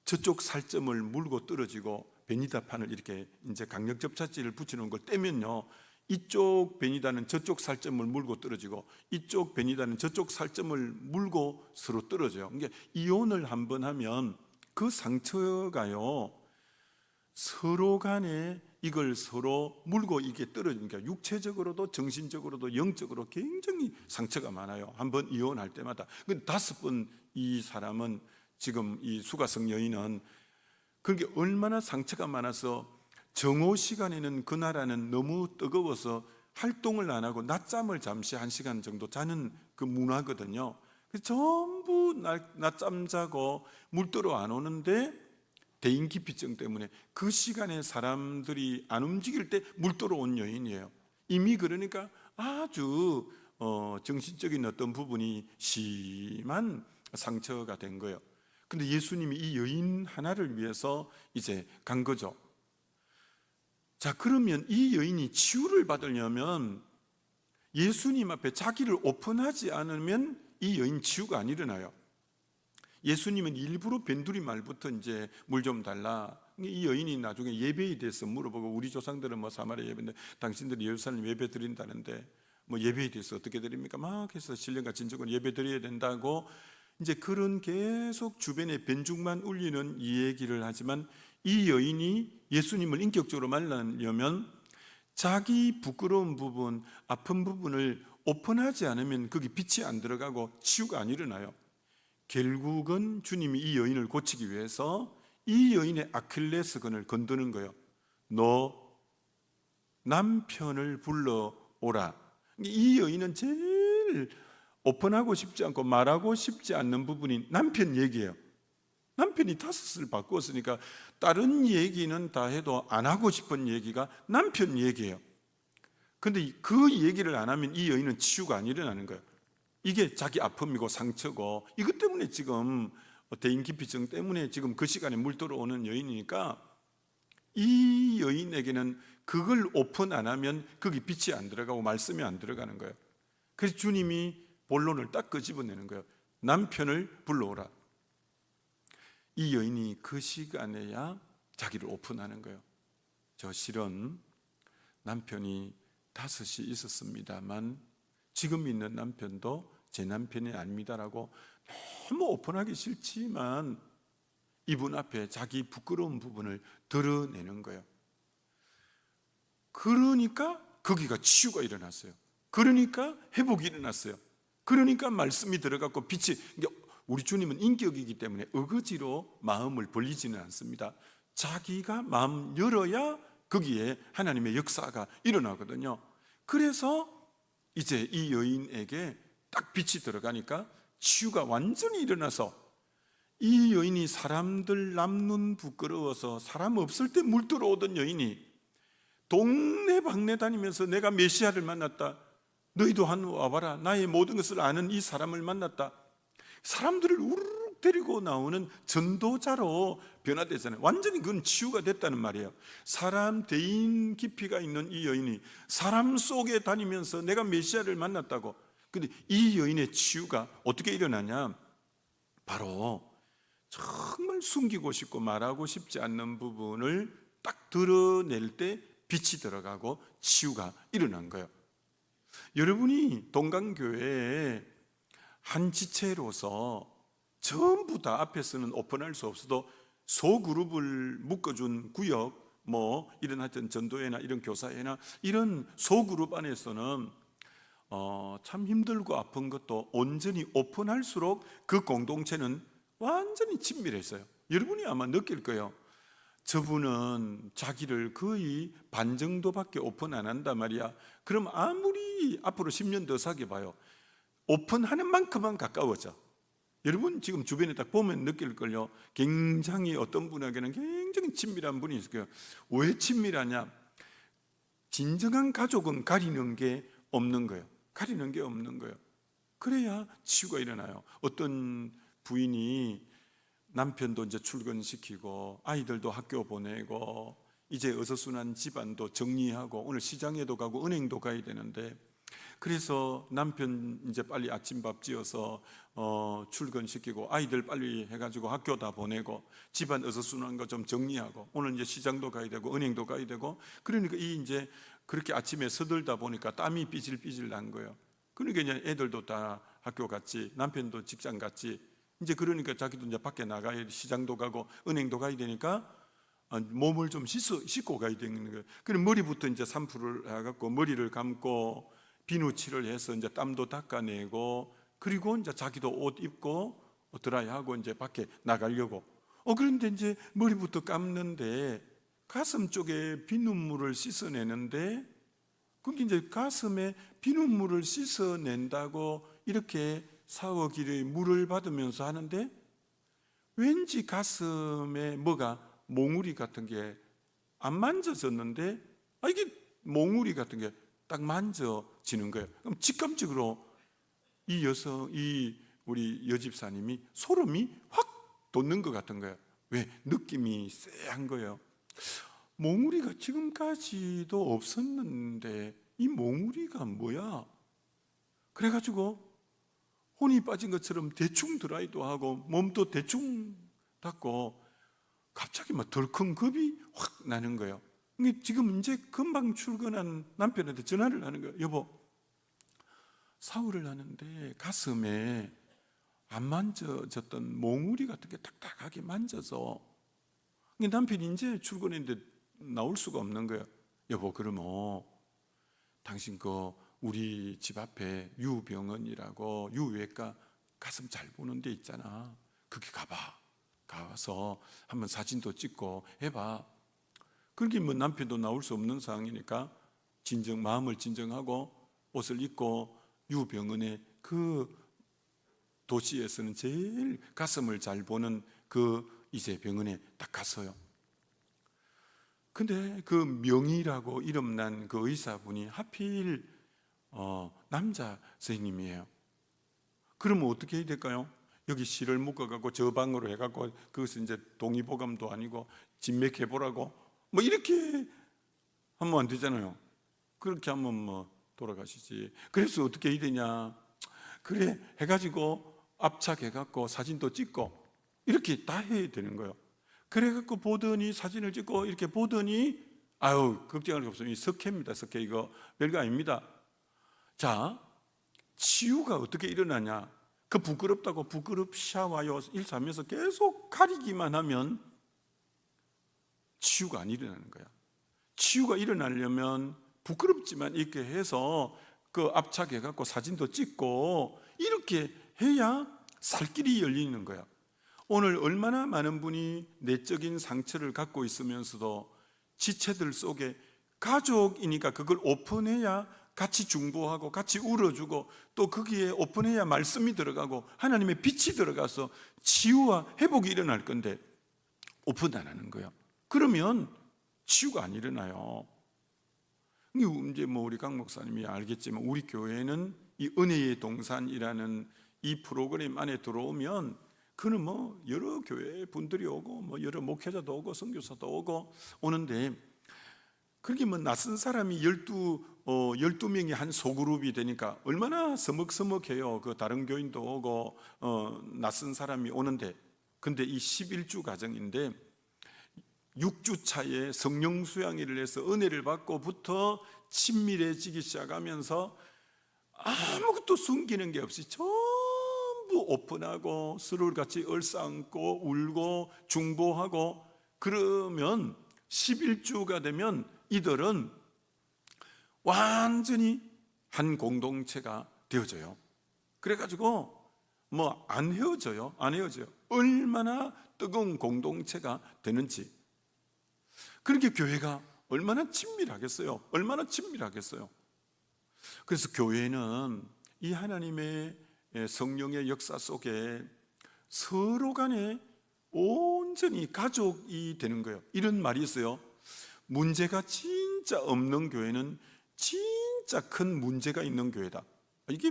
저쪽 살점을 물고 떨어지고, 베니다 판을 이렇게 이제 강력 접착제를 붙이는 걸 떼면요, 이쪽 베니다는 저쪽 살점을 물고 떨어지고 이쪽 베니다는 저쪽 살점을 물고 서로 떨어져요. 그러니까 이혼을 한번 하면 그 상처가요, 서로 간에 이걸 서로 물고 이게 떨어지니까 육체적으로도 정신적으로도 영적으로 굉장히 상처가 많아요. 한번 이혼할 때마다. 근데 5번 이 사람은, 지금 이 수가성 여인은 그게 얼마나 상처가 많아서 정오 시간에는 그 나라는 너무 뜨거워서 활동을 안 하고 낮잠을 잠시 1시간 정도 자는 그 문화거든요. 그래서 전부 낮잠 자고 물들어 안 오는데, 대인기피증 때문에 그 시간에 사람들이 안 움직일 때 물들어 온 여인이에요. 이미 그러니까 아주 정신적인 어떤 부분이 심한 상처가 된 거예요. 근데 예수님이 이 여인 하나를 위해서 이제 간 거죠. 자, 그러면 이 여인이 치유를 받으려면 예수님 앞에 자기를 오픈하지 않으면 이 여인 치유가 안 일어나요. 예수님은 일부러 변두리 말부터 이제 물 좀 달라. 이 여인이 나중에 예배에 대해서 물어보고, 우리 조상들은 뭐 사마리아 예배인데 당신들이 예루살렘 예배 드린다는데 뭐 예배에 대해서 어떻게 드립니까? 막 해서 신령과 진정으로 예배 드려야 된다고 이제 그런 계속 주변에 변죽만 울리는 이 얘기를 하지만, 이 여인이 예수님을 인격적으로 만나려면 자기 부끄러운 부분, 아픈 부분을 오픈하지 않으면 거기 빛이 안 들어가고 치유가 안 일어나요. 결국은 주님이 이 여인을 고치기 위해서 이 여인의 아킬레스건을 건드는 거예요. 너 남편을 불러오라. 이 여인은 제일 오픈하고 싶지 않고 말하고 싶지 않는 부분이 남편 얘기예요. 남편이 5을 바꾸었으니까 다른 얘기는 다 해도 안 하고 싶은 얘기가 남편 얘기예요. 근데 그 얘기를 안 하면 이 여인은 치유가 안 일어나는 거예요. 이게 자기 아픔이고 상처고, 이것 때문에 지금 대인기피증 때문에 지금 그 시간에 물 들어오는 여인이니까, 이 여인에게는 그걸 오픈 안 하면 거기 빛이 안 들어가고 말씀이 안 들어가는 거예요. 그래서 주님이 본론을 딱 끄집어내는 거예요. 남편을 불러오라. 이 여인이 그 시간에야 자기를 오픈하는 거예요. 저 실은 남편이 5이 있었습니다만 지금 있는 남편도 제 남편이 아닙니다라고 너무 오픈하기 싫지만 이분 앞에 자기 부끄러운 부분을 드러내는 거예요. 그러니까 거기가 치유가 일어났어요. 그러니까 회복이 일어났어요. 그러니까 말씀이 들어갔고 빛이, 우리 주님은 인격이기 때문에 어거지로 마음을 벌리지는 않습니다. 자기가 마음 열어야 거기에 하나님의 역사가 일어나거든요. 그래서 이제 이 여인에게 딱 빛이 들어가니까 치유가 완전히 일어나서, 이 여인이 사람들 남눈 부끄러워서 사람 없을 때 물 들어오던 여인이 동네방네 다니면서 내가 메시아를 만났다, 너희도 한 와봐라, 나의 모든 것을 아는 이 사람을 만났다, 사람들을 우르르 데리고 나오는 전도자로 변화되잖아요. 완전히 그건 치유가 됐다는 말이에요. 사람 대인 깊이가 있는 이 여인이 사람 속에 다니면서 내가 메시아를 만났다고. 근데 이 여인의 치유가 어떻게 일어나냐, 바로 정말 숨기고 싶고 말하고 싶지 않는 부분을 딱 드러낼 때 빛이 들어가고 치유가 일어난 거예요. 여러분이 동강교회에 한 지체로서 전부 다 앞에서는 오픈할 수 없어도 소그룹을 묶어준 구역, 이런 하여튼 전도회나 이런 교사회나 이런 소그룹 안에서는 참 힘들고 아픈 것도 온전히 오픈할수록 그 공동체는 완전히 친밀했어요. 여러분이 아마 느낄 거예요. 저분은 자기를 거의 반 정도밖에 오픈 안 한단 말이야. 그럼 아무리 앞으로 10년 더 사귀어봐요, 오픈하는 만큼만 가까워져. 여러분 지금 주변에 딱 보면 느낄걸요. 굉장히 어떤 분에게는 굉장히 친밀한 분이 있을 거예요. 왜 친밀하냐? 진정한 가족은 가리는 게 없는 거예요. 가리는 게 없는 거예요. 그래야 치유가 일어나요. 어떤 부인이 남편도 이제 출근시키고 아이들도 학교 보내고 이제 어수선한 집안도 정리하고 오늘 시장에도 가고 은행도 가야 되는데, 그래서 남편 이제 빨리 아침밥 지어서 출근시키고 아이들 빨리 해가지고 학교 다 보내고 집안 어수선한 거 좀 정리하고 오늘 이제 시장도 가야 되고 은행도 가야 되고, 그러니까 이 이제 그렇게 아침에 서들다 보니까 땀이 삐질삐질 난 거예요. 그러니까 이제 애들도 다 학교 갔지, 남편도 직장 갔지, 이제 그러니까 자기도 이제 밖에 나가야, 시장도 가고 은행도 가야 되니까 몸을 좀 씻고 가야 되는 거예요. 그럼 머리부터 이제 샴푸를 해갖고 머리를 감고 비누칠을 해서 이제 땀도 닦아내고, 그리고 이제 자기도 옷 입고 드라이하고 이제 밖에 나가려고. 그런데 이제 머리부터 감는데 가슴 쪽에 비눗물을 씻어내는데, 그게 이제 가슴에 비눗물을 씻어낸다고 이렇게 샤워기를 물을 받으면서 하는데 왠지 가슴에 뭐가 몽우리 같은 게 안 만져졌는데, 이게 몽우리 같은 게 딱 만져지는 거예요. 그럼 직감적으로 이 우리 여집사님이 소름이 확 돋는 것 같은 거예요. 왜? 느낌이 쎄한 거예요. 몽우리가 지금까지도 없었는데 이 몽우리가 뭐야? 그래가지고 혼이 빠진 것처럼 대충 드라이도 하고 몸도 대충 닦고 갑자기 막 덜컹 겁이 확 나는 거예요. 지금 이제 금방 출근한 남편한테 전화를 하는 거예요. 여보, 샤워를 하는데 가슴에 안 만져졌던 몽우리 같은 게 딱딱하게 만져서, 남편이 이제 출근했는데 나올 수가 없는 거예요. 여보, 그러면 당신 우리 집 앞에 유병원이라고 유외과 가슴 잘 보는 데 있잖아. 거기 가서 한번 사진도 찍고 해봐. 그렇게 남편도 나올 수 없는 상황이니까 마음을 진정하고 옷을 입고 유병원에 그 도시에서는 제일 가슴을 잘 보는 이제 병원에 딱 갔어요. 근데 그 명희라고 이름난 그 의사분이 하필 남자 선생님이에요. 그러면 어떻게 해야 될까요? 여기 실을 묶어갖고 저 방으로 해갖고 그것은 이제 동의보감도 아니고 진맥해보라고 이렇게 하면 안 되잖아요. 그렇게 하면 돌아가시지. 그래서 어떻게 해야 되냐? 그래 해가지고 압착해갖고 사진도 찍고 이렇게 다 해야 되는 거예요. 그래갖고 보더니 사진을 찍고 이렇게 보더니 걱정할 게 없어요. 이 석회입니다. 석회 이거 별거 아닙니다. 자, 치유가 어떻게 일어나냐? 그 부끄럽다고 부끄럽샤와요 일삼면서 계속 가리기만 하면 치유가 안 일어나는 거야. 치유가 일어나려면 부끄럽지만 이렇게 해서 그 압착해 갖고 사진도 찍고 이렇게 해야 살 길이 열리는 거야. 오늘 얼마나 많은 분이 내적인 상처를 갖고 있으면서도 지체들 속에 가족이니까 그걸 오픈해야 같이 중보하고 같이 울어주고 또 거기에 오픈해야 말씀이 들어가고 하나님의 빛이 들어가서 치유와 회복이 일어날 건데 오픈 안 하는 거예요. 그러면 치유가 안 일어나요. 이제 우리 강 목사님이 알겠지만 우리 교회는 이 은혜의 동산이라는 이 프로그램 안에 들어오면 그는 여러 교회 분들이 오고 여러 목회자도 오고 선교사도 오고 오는데 그렇게 낯선 사람이 12명이 한 소그룹이 되니까 얼마나 서먹서먹해요. 그 다른 교인도 오고 낯선 사람이 오는데 근데 이 11주 과정인데 6주 차에 성령 수양일을 해서 은혜를 받고부터 친밀해지기 시작하면서 아무것도 숨기는 게 없이 전부 오픈하고 서로를 같이 얼싸안고 울고 중보하고 그러면 11주가 되면 이들은 완전히 한 공동체가 되어져요. 그래가지고 안 헤어져요. 얼마나 뜨거운 공동체가 되는지. 그렇게 교회가 얼마나 친밀하겠어요. 그래서 교회는 이 하나님의 성령의 역사 속에 서로 간에 온전히 가족이 되는 거예요. 이런 말이 있어요. 문제가 진짜 없는 교회는 진짜 큰 문제가 있는 교회다. 이게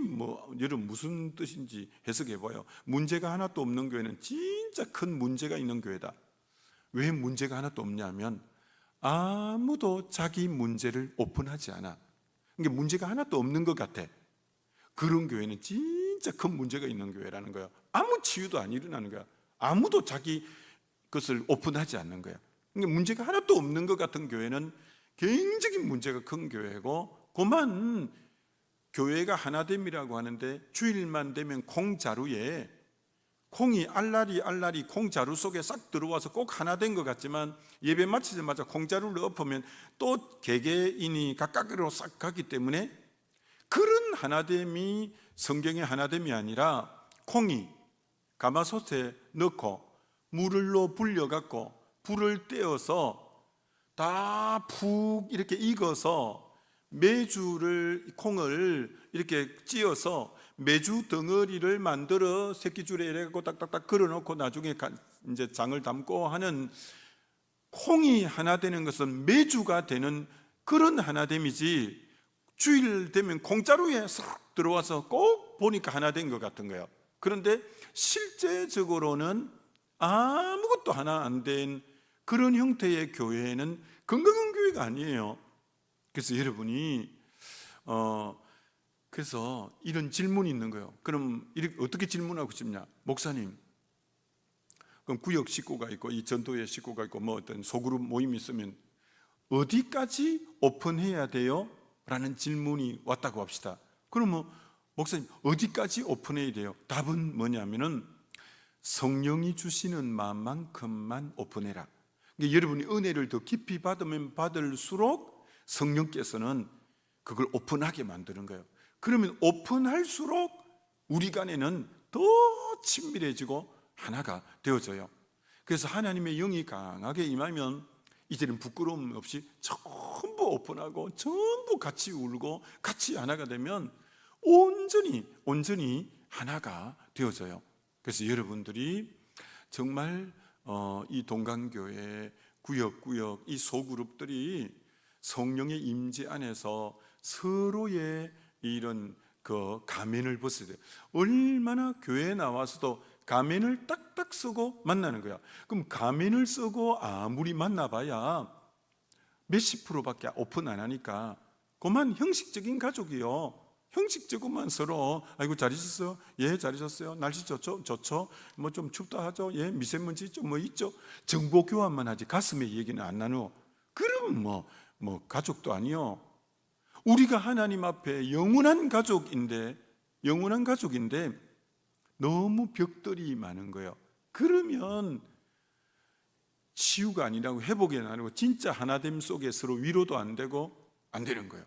여러분 무슨 뜻인지 해석해 봐요. 문제가 하나도 없는 교회는 진짜 큰 문제가 있는 교회다. 왜 문제가 하나도 없냐면 아무도 자기 문제를 오픈하지 않아. 그러니까 문제가 하나도 없는 것 같아. 그런 교회는 진짜 큰 문제가 있는 교회라는 거야. 아무 치유도 안 일어나는 거야. 아무도 자기 것을 오픈하지 않는 거야. 그러니까 문제가 하나도 없는 것 같은 교회는 굉장히 문제가 큰 교회고, 그만 교회가 하나됨이라고 하는데 주일만 되면 콩자루에 콩이 알라리 콩자루 속에 싹 들어와서 꼭 하나 된 것 같지만 예배 마치자마자 콩자루를 엎으면 또 개개인이 각각으로 싹 가기 때문에 그런 하나됨이 성경의 하나됨이 아니라 콩이 가마솥에 넣고 물로 불려갖고 불을 떼어서 다 푹 이렇게 익어서 콩을 이렇게 찧어서 메주 덩어리를 만들어 새끼줄에 이래갖고 딱딱딱 걸어놓고 나중에 이제 장을 담고 하는, 콩이 하나 되는 것은 메주가 되는 그런 하나됨이지, 주일 되면 콩자루에 싹 들어와서 꼭 보니까 하나 된 것 같은 거예요. 그런데 실제적으로는 아무것도 하나 안 된 그런 형태의 교회는 건강한 교회가 아니에요. 그래서 여러분이 그래서 이런 질문이 있는 거예요. 그럼 이렇게 어떻게 질문하고 싶냐? 목사님, 그럼 구역 식구가 있고 이 전도회 식구가 있고 어떤 소그룹 모임이 있으면 어디까지 오픈해야 돼요? 라는 질문이 왔다고 합시다. 그러면 목사님 어디까지 오픈해야 돼요? 답은 뭐냐면은 성령이 주시는 마음만큼만 오픈해라. 그러니까 여러분이 은혜를 더 깊이 받으면 받을수록 성령께서는 그걸 오픈하게 만드는 거예요. 그러면 오픈할수록 우리 간에는 더 친밀해지고 하나가 되어져요. 그래서 하나님의 영이 강하게 임하면 이제는 부끄러움 없이 전부 오픈하고 전부 같이 울고 같이 하나가 되면 온전히 하나가 되어져요. 그래서 여러분들이 정말 이 동강교회 구역 이 소그룹들이 성령의 임재 안에서 서로의 이런 그 가면을 벗어야 돼요. 얼마나 교회에 나와서도 가면을 딱딱 쓰고 만나는 거야. 그럼 가면을 쓰고 아무리 만나봐야 몇십 프로밖에 오픈 안 하니까 그만 형식적인 가족이요. 형식적으로만 서로 아이고 잘 있었어요? 예, 잘 있었어요. 날씨 좋죠? 좀 춥다 하죠? 예, 미세먼지 좀 있죠? 정보 교환만 하지 가슴의 얘기는 안 나누어. 그러면 가족도 아니요. 우리가 하나님 앞에 영원한 가족인데 너무 벽들이 많은 거예요. 그러면 치유가 아니라고 회복이 아니고 진짜 하나됨 속에 서로 위로도 안 되고 안 되는 거예요.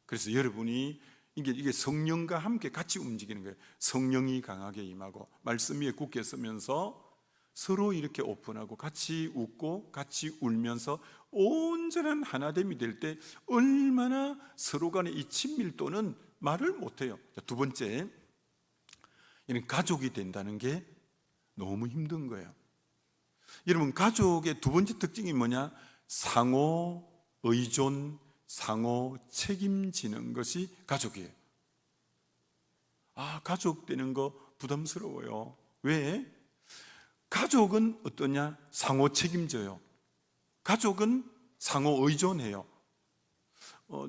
그래서 여러분이 이게 성령과 함께 같이 움직이는 거예요. 성령이 강하게 임하고 말씀 위에 굳게 서면서 서로 이렇게 오픈하고 같이 웃고 같이 울면서 온전한 하나됨이 될 때 얼마나 서로 간의 이 친밀도는 말을 못해요. 두 번째, 이는 가족이 된다는 게 너무 힘든 거예요. 여러분, 가족의 두 번째 특징이 뭐냐? 상호 의존, 상호 책임지는 것이 가족이에요. 가족 되는 거 부담스러워요. 왜? 가족은 어떠냐? 상호 책임져요. 가족은 상호 의존해요.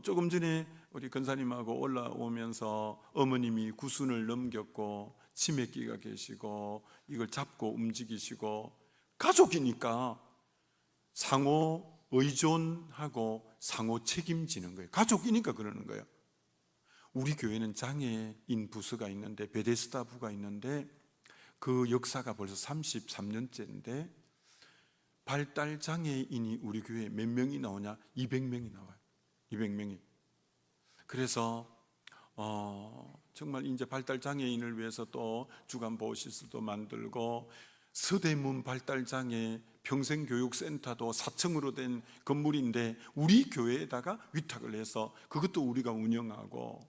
조금 전에 우리 권사님하고 올라오면서 어머님이 구순을 넘겼고 치매기가 계시고 이걸 잡고 움직이시고, 가족이니까 상호 의존하고 상호 책임지는 거예요. 가족이니까 그러는 거예요. 우리 교회는 장애인 부서가 있는데, 베데스다 부가 있는데 그 역사가 벌써 33년째인데 발달 장애인이 우리 교회에 몇 명이 나오냐? 200명이 나와요. 200명이. 그래서 정말 이제 발달 장애인을 위해서 또 주간 보호시설도 만들고, 서대문 발달 장애 평생교육센터도 4층으로 된 건물인데 우리 교회에다가 위탁을 해서 그것도 우리가 운영하고,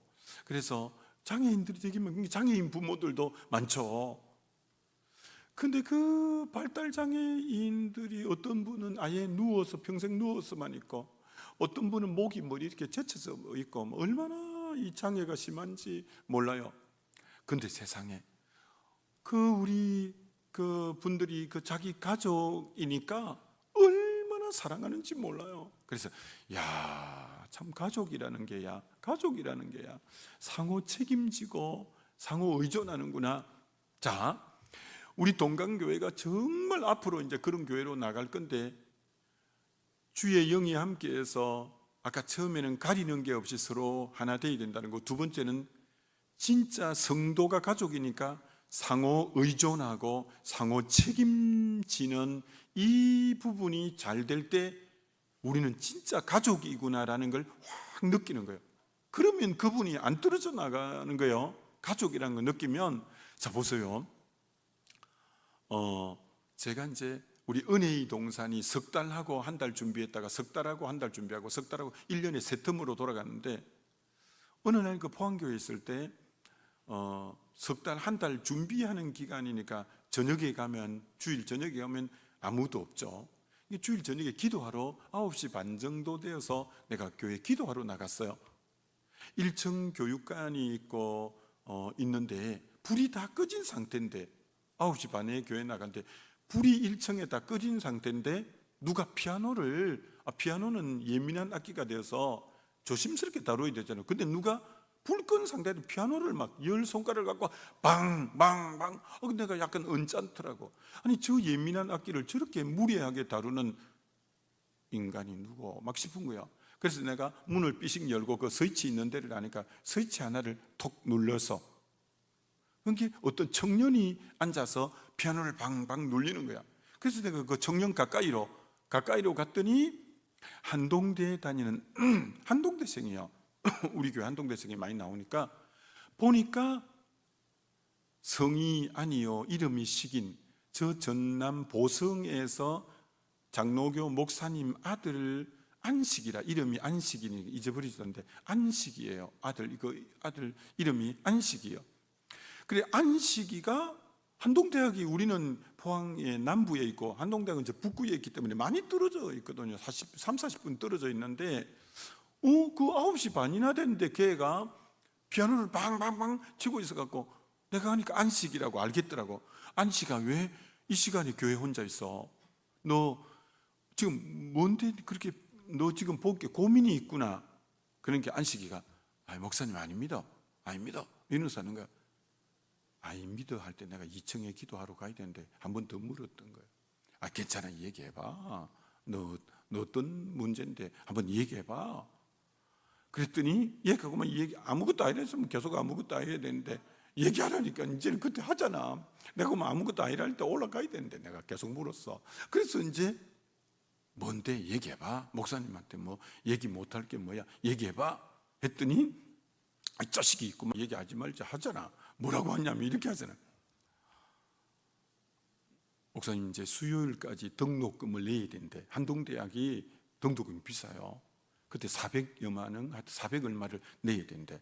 그래서 장애인들이 되게 많고 장애인 부모들도 많죠. 근데 그 발달 장애인들이 어떤 분은 아예 누워서 평생 누워서만 있고, 어떤 분은 목이 머리 이렇게 제쳐서 있고, 얼마나 이 장애가 심한지 몰라요. 근데 세상에 우리 분들이 자기 가족이니까 얼마나 사랑하는지 몰라요. 그래서 참 가족이라는 게야 상호 책임지고 상호 의존하는구나. 자, 우리 동강교회가 정말 앞으로 이제 그런 교회로 나갈 건데, 주의 영이 함께해서 아까 처음에는 가리는 게 없이 서로 하나 되어야 된다는 거, 두 번째는 진짜 성도가 가족이니까 상호 의존하고 상호 책임지는 이 부분이 잘 될 때 우리는 진짜 가족이구나라는 걸 확 느끼는 거예요. 그러면 그분이 안 떨어져 나가는 거예요. 가족이라는 걸 느끼면. 자, 보세요. 제가 이제 우리 은혜의 동산이 석 달하고 한 달 준비했다가 석 달하고 한 달 준비하고 석 달하고 1년에 세 텀으로 돌아갔는데, 어느 날 그 포항교회에 있을 때 석 달, 한 달 준비하는 기간이니까 저녁에 가면, 주일 저녁에 가면 아무도 없죠. 주일 저녁에 기도하러 9시 반 정도 되어서 내가 교회 기도하러 나갔어요. 1층 교육관이 있고 있는데 불이 다 꺼진 상태인데 9시 반에 교회 나갔는데 불이 1층에 다 꺼진 상태인데 누가 피아노는 예민한 악기가 되어서 조심스럽게 다뤄야 되잖아요. 근데 누가 불 끈 상태에도 피아노를 막 10손가락을 갖고 방방방. 근데 내가 약간 언짢더라고. 아니, 저 예민한 악기를 저렇게 무례하게 다루는 인간이 누구 막 싶은 거야. 그래서 내가 문을 삐씩 열고 그 스위치 있는 데를 가니까 스위치 하나를 톡 눌러서, 그게 어떤 청년이 앉아서 피아노를 방방 눌리는 거야. 그래서 내가 그 청년 가까이로 갔더니 한동대에 다니는 한동대생이야. 우리 교회 한동대생이 많이 나오니까 보니까 성이 아니요 이름이 식인 저 전남 보성에서 장로교 목사님 아들 안식이라, 이름이 안식이니 잊어버리셨는데 안식이에요. 아들 이름이 안식이에요. 그래, 안식이가 한동대학이 우리는 포항의 남부에 있고 한동대학은 이제 북구에 있기 때문에 많이 떨어져 있거든요. 30-40분 떨어져 있는데 그 9시 반이나 됐는데 걔가 피아노를 방방방 치고 있어갖고 내가 하니까 안식이라고 알겠더라고. 안식아, 왜 이 시간에 교회 혼자 있어? 너 지금 뭔데 그렇게, 너 지금 볼게 고민이 있구나. 그러니까 안식이가 목사님 아닙니다 이러면서 하는 거야. 아닙니다 할 때 내가 2층에 기도하러 가야 되는데 한 번 더 물었던 거예요. 괜찮아, 얘기해봐. 너 어떤 문제인데 한번 얘기해봐. 그랬더니 얘가 그만 아무것도 아니랬으면 계속 아무것도 안 해야 되는데 얘기하라니까 이제는 그때 하잖아. 내가 그만 아무것도 아니라 할 때 올라가야 되는데 내가 계속 물었어. 그래서 이제 뭔데 얘기해봐. 목사님한테 뭐 얘기 못할 게 뭐야, 얘기해봐 했더니 이 자식이 있고 얘기하지 말자 하잖아. 뭐라고 하냐면 이렇게 하잖아. 목사님 이제 수요일까지 등록금을 내야 되는데 한동대학이 등록금이 비싸요. 그때 400여만 원, 400 얼마를 내야 된대.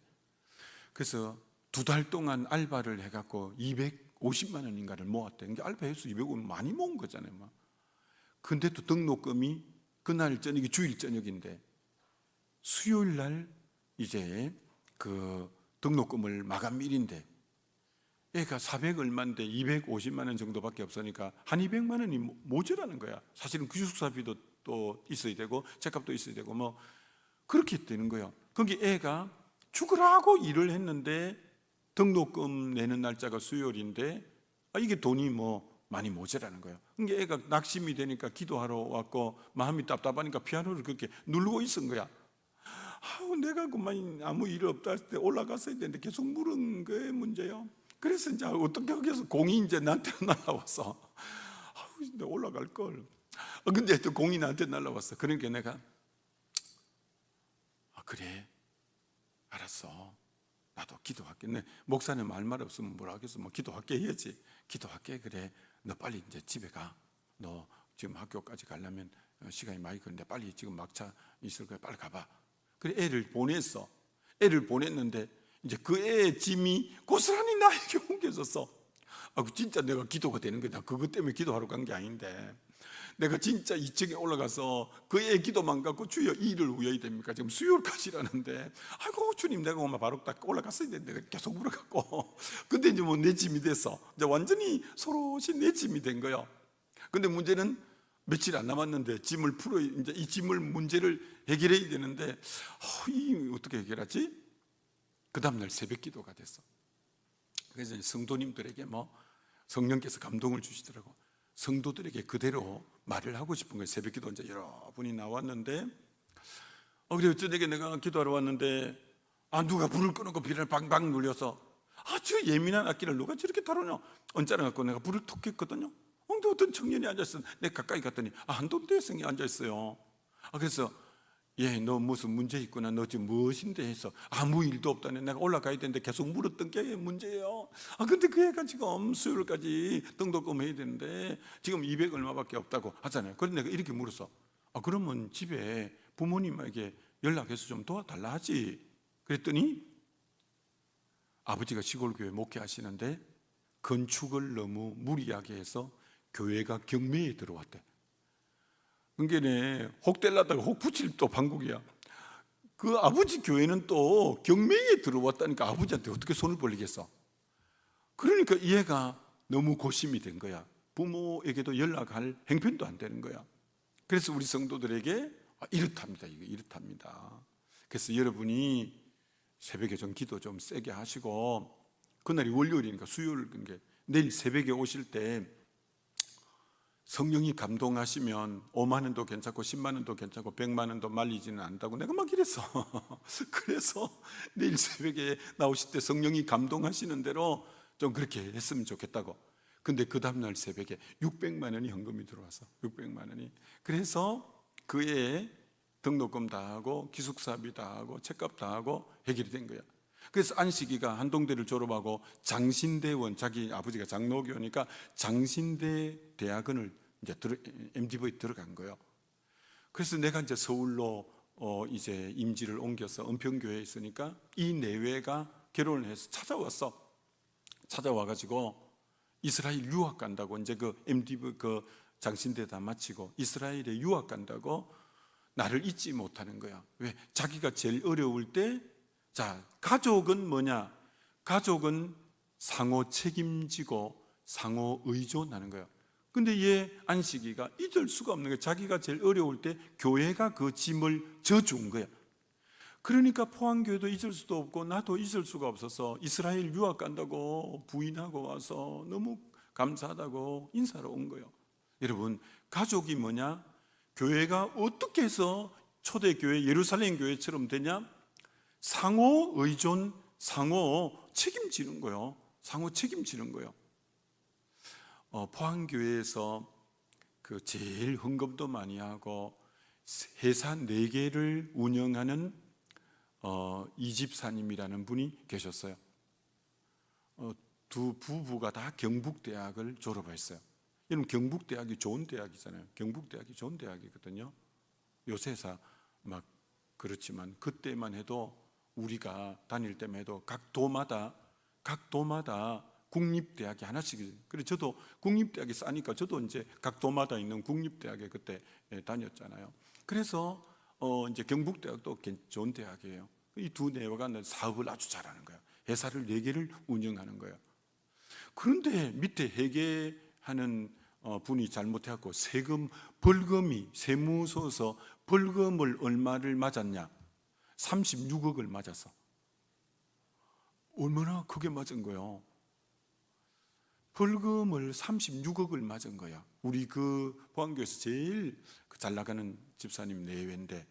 그래서 2달 동안 알바를 해갖고 250만 원인가를 모았대. 그러니까 알바해서 200원 많이 모은 거잖아요. 막. 근데 또 등록금이 그날 저녁이 주일 저녁인데 수요일 날 이제 그 등록금을 마감일인데 애가 400 얼마인데 250만 원 정도밖에 없으니까 한 200만 원이 모자라는 거야. 사실은 기숙사비도 또 있어야 되고 책값도 있어야 되고 뭐 그렇게 되는 거예요. 거기 애가 죽으라고 일을 했는데 등록금 내는 날짜가 수요일인데 이게 돈이 뭐 많이 모자라는 거예요. 그러니까 애가 낙심이 되니까 기도하러 왔고 마음이 답답하니까 피아노를 그렇게 누르고 있은 거야. 내가 그만 아무 일 없다 할 때 올라갔어야 되는데 계속 물은 게 문제요. 그래서 이제 어떻게 하겠어? 공이 이제 나한테 날라왔어. 내가 올라갈 걸. 근데 또 공이 나한테 날라왔어. 그러니까 내가 그래, 알았어. 나도 기도할게. 네, 목사님 말 없으면 뭐라 하겠어? 뭐 기도할게 해야지. 기도할게. 그래, 너 빨리 이제 집에 가. 너 지금 학교까지 가려면 시간이 많이 걸리는데 빨리 지금 막차 있을 거야. 빨리 가봐. 그래, 애를 보냈어. 애를 보냈는데 이제 그 애의 짐이 고스란히 나에게 옮겨졌어. 진짜 내가 기도가 되는 거야. 그것 때문에 기도하러 간 게 아닌데 내가 진짜 2층에 올라가서 그 애 기도만 갖고 주여 이 일을 우여야 됩니까? 지금 수요일까지라는데 아이고 주님 내가 오늘 바로 딱 올라갔어야 되는데 내가 계속 물어갖고 근데 이제 뭐 내 짐이 됐어. 이제 완전히 서로시 내 짐이 된 거야. 근데 문제는 며칠 안 남았는데 짐을 풀어 이제 이 짐을 문제를 해결해야 되는데 이 어떻게 해결하지? 그 다음날 새벽 기도가 됐어. 그래서 성도님들에게 뭐 성령께서 감동을 주시더라고. 성도들에게 그대로 말을 하고 싶은 거예요. 새벽 기도 이제 여러분이 나왔는데 그래서 저녁에 내가 기도하러 왔는데 누가 불을 끄놓고 비를 방방 눌려서 저 예민한 악기를 누가 저렇게 다루냐 언짢아 갖고 내가 불을 톡 켰거든요. 근데 어떤 청년이 앉아있어. 내가 가까이 갔더니 한동대성이 앉아있어요. 그래서 너 무슨 문제 있구나. 너 지금 무엇인데 해서 아무 일도 없다네. 내가 올라가야 되는데 계속 물었던 게 문제예요. 근데 그 애가 지금 수요일까지 등록금 해야 되는데 지금 200 얼마밖에 없다고 하잖아요. 그래서 내가 이렇게 물었어. 그러면 집에 부모님에게 연락해서 좀 도와달라 하지. 그랬더니 아버지가 시골교회 목회하시는데 건축을 너무 무리하게 해서 교회가 경매에 들어왔대. 그러니까 혹 떼려다가 혹 붙일 또 방국이야. 그 아버지 교회는 또 경매에 들어왔다니까 아버지한테 어떻게 손을 벌리겠어. 그러니까 이 애가 너무 고심이 된 거야. 부모에게도 연락할 행편도 안 되는 거야. 그래서 우리 성도들에게 이렇답니다. 이거 이렇답니다. 그래서 여러분이 새벽에 좀 기도 좀 세게 하시고 그날이 월요일이니까 수요일 그러니까 내일 새벽에 오실 때 성령이 감동하시면 5만 원도 괜찮고 10만 원도 괜찮고 100만 원도 말리지는 않는다고 내가 막 이랬어. 그래서 내일 새벽에 나오실 때 성령이 감동하시는 대로 좀 그렇게 했으면 좋겠다고. 근데 그 다음날 새벽에 600만 원이 현금이 들어왔어. 600만 원이. 그래서 그의 등록금 다 하고 기숙사비 다 하고 책값 다 하고 해결이 된 거야. 그래서 안식이가 한동대를 졸업하고 장신대원, 자기 아버지가 장로교니까 장신대 대학원을 이제 MDV에 들어간 거예요. 그래서 내가 이제 서울로 이제 임지를 옮겨서 은평교회에 있으니까 이 내외가 결혼을 해서 찾아왔어. 찾아와가지고 이스라엘 유학 간다고 이제 그 MDV 그 장신대 다 마치고 이스라엘에 유학 간다고 나를 잊지 못하는 거야. 왜? 자기가 제일 어려울 때 가족은 뭐냐? 가족은 상호 책임지고 상호 의존하는 거예요. 근데 얘 안식이가 잊을 수가 없는 거예요. 자기가 제일 어려울 때 교회가 그 짐을 져준 거야. 그러니까 포항교회도 잊을 수도 없고 나도 잊을 수가 없어서 이스라엘 유학 간다고 부인하고 와서 너무 감사하다고 인사로 온 거예요. 여러분, 가족이 뭐냐? 교회가 어떻게 해서 초대교회 예루살렘 교회처럼 되냐? 상호 의존, 상호 책임지는 거예요. 상호 책임지는 거예요. 포항교회에서 그 제일 헌금도 많이 하고 회사 4개를 운영하는 이집사님이라는 분이 계셨어요. 두 부부가 다 경북대학을 졸업했어요. 여러분 경북대학이 좋은 대학이잖아요. 경북대학이 좋은 대학이거든요. 요새사 막 그렇지만 그때만 해도 우리가 다닐 때만 해도 각 도마다 국립대학이 하나씩. 그래서 저도 국립대학이 싸니까 저도 이제 각 도마다 있는 국립대학에 그때 다녔잖아요. 그래서 이제 경북대학도 좋은 대학이에요. 이 두 내외가 사업을 아주 잘하는 거예요. 회사를 4개를 운영하는 거예요. 그런데 밑에 회계하는 분이 잘못해갖고 벌금이 세무서에서 벌금을 얼마를 맞았냐? 36억을 맞았어. 얼마나 크게 맞은 거예요? 벌금을 36억을 맞은 거야. 우리 그 포항교에서 제일 잘 나가는 집사님 내외인데,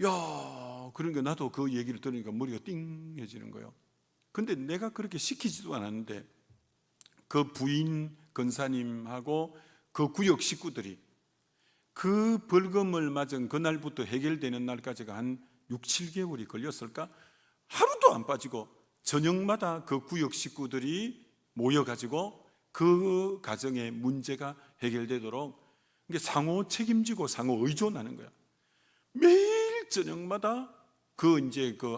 야, 그러니까 나도 그 얘기를 들으니까 머리가 띵해지는 거예요. 근데 내가 그렇게 시키지도 않았는데 그 부인 권사님하고 그 구역 식구들이 그 벌금을 맞은 그날부터 해결되는 날까지가 한 6, 7개월이 걸렸을까? 하루도 안 빠지고 저녁마다 그 구역 식구들이 모여가지고 그 가정의 문제가 해결되도록 상호 책임지고 상호 의존하는 거야. 매일 저녁마다 그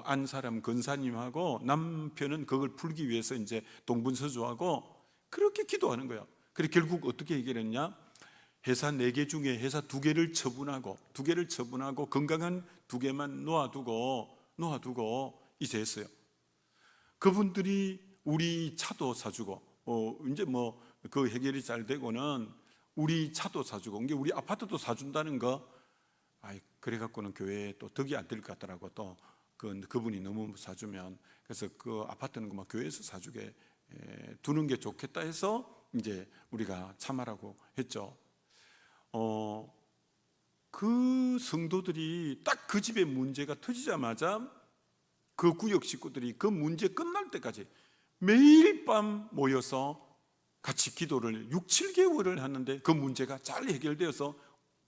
안 사람 권사님하고 남편은 그걸 풀기 위해서 이제 동분서주하고 그렇게 기도하는 거야. 그래 결국 어떻게 해결했냐? 회사 4개 중에 회사 2개를 처분하고 건강한 2개만 놓아두고 이제 했어요. 그분들이 우리 차도 사주고 이제 뭐 그 해결이 잘 되고는 우리 차도 사주고 이게 우리 아파트도 사준다는 거. 그래갖고는 교회에 또 덕이 안 될 것 같더라고. 또 그분이 너무 사주면. 그래서 그 아파트는 그만 교회에서 사주게 두는 게 좋겠다 해서 이제 우리가 참아라고 했죠. 그 성도들이 딱 그 집에 문제가 터지자마자 그 구역 식구들이 그 문제 끝날 때까지 매일 밤 모여서 같이 기도를 6, 7개월을 하는데 그 문제가 잘 해결되어서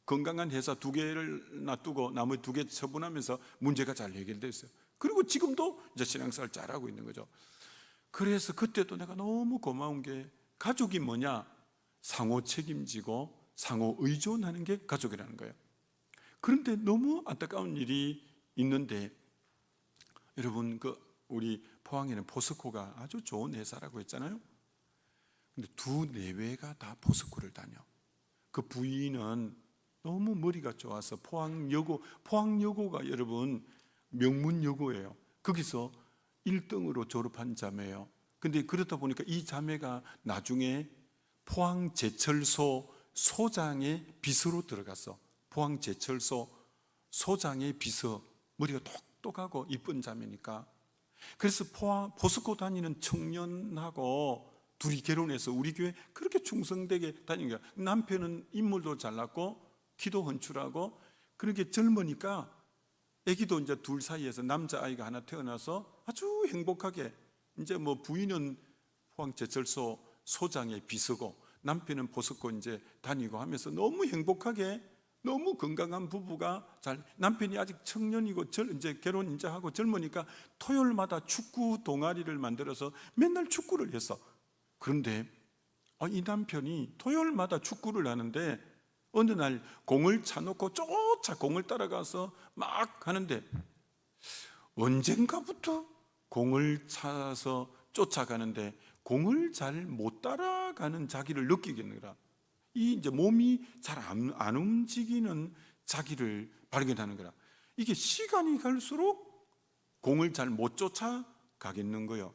건강한 회사 2개를 놔두고 나머지 2개 처분하면서 문제가 잘 해결됐어요. 그리고 지금도 이제 신앙생활 잘하고 있는 거죠. 그래서 그때도 내가 너무 고마운 게 가족이 뭐냐? 상호 책임지고 상호 의존하는 게 가족이라는 거예요. 그런데 너무 안타까운 일이 있는데, 여러분 우리 포항에는 포스코가 아주 좋은 회사라고 했잖아요. 근데 2 내외가 다 포스코를 다녀. 그 부인은 너무 머리가 좋아서 포항여고가 여러분 명문여고예요. 거기서 1등으로 졸업한 자매예요. 근데 그렇다 보니까 이 자매가 나중에 포항제철소 소장의 비서로 들어갔어. 포항제철소 소장의 비서. 머리가 똑똑하고 이쁜 자매니까. 그래서 포스코 다니는 청년하고 둘이 결혼해서 우리 교회 그렇게 충성되게 다니는 거야. 남편은 인물도 잘났고 기도 헌출하고. 그렇게 젊으니까 아기도 이제 2 사이에서 남자아이가 하나 태어나서 아주 행복하게, 이제 뭐 부인은 포항제철소 소장의 비서고 남편은 포스코 이제 다니고 하면서 너무 행복하게, 너무 건강한 부부가 남편이 아직 청년이고 이제 결혼 이제 하고 젊으니까 토요일마다 축구 동아리를 만들어서 맨날 축구를 했어. 그런데 이 남편이 토요일마다 축구를 하는데 어느 날 공을 차놓고 공을 따라가서 막 하는데 언젠가부터 공을 차서 쫓아가는데 공을 잘 못 따라가는 자기를 느끼겠는 거라. 이제 몸이 잘 안 움직이는 자기를 발견하는 거라. 이게 시간이 갈수록 공을 잘 못 쫓아가겠는 거예요.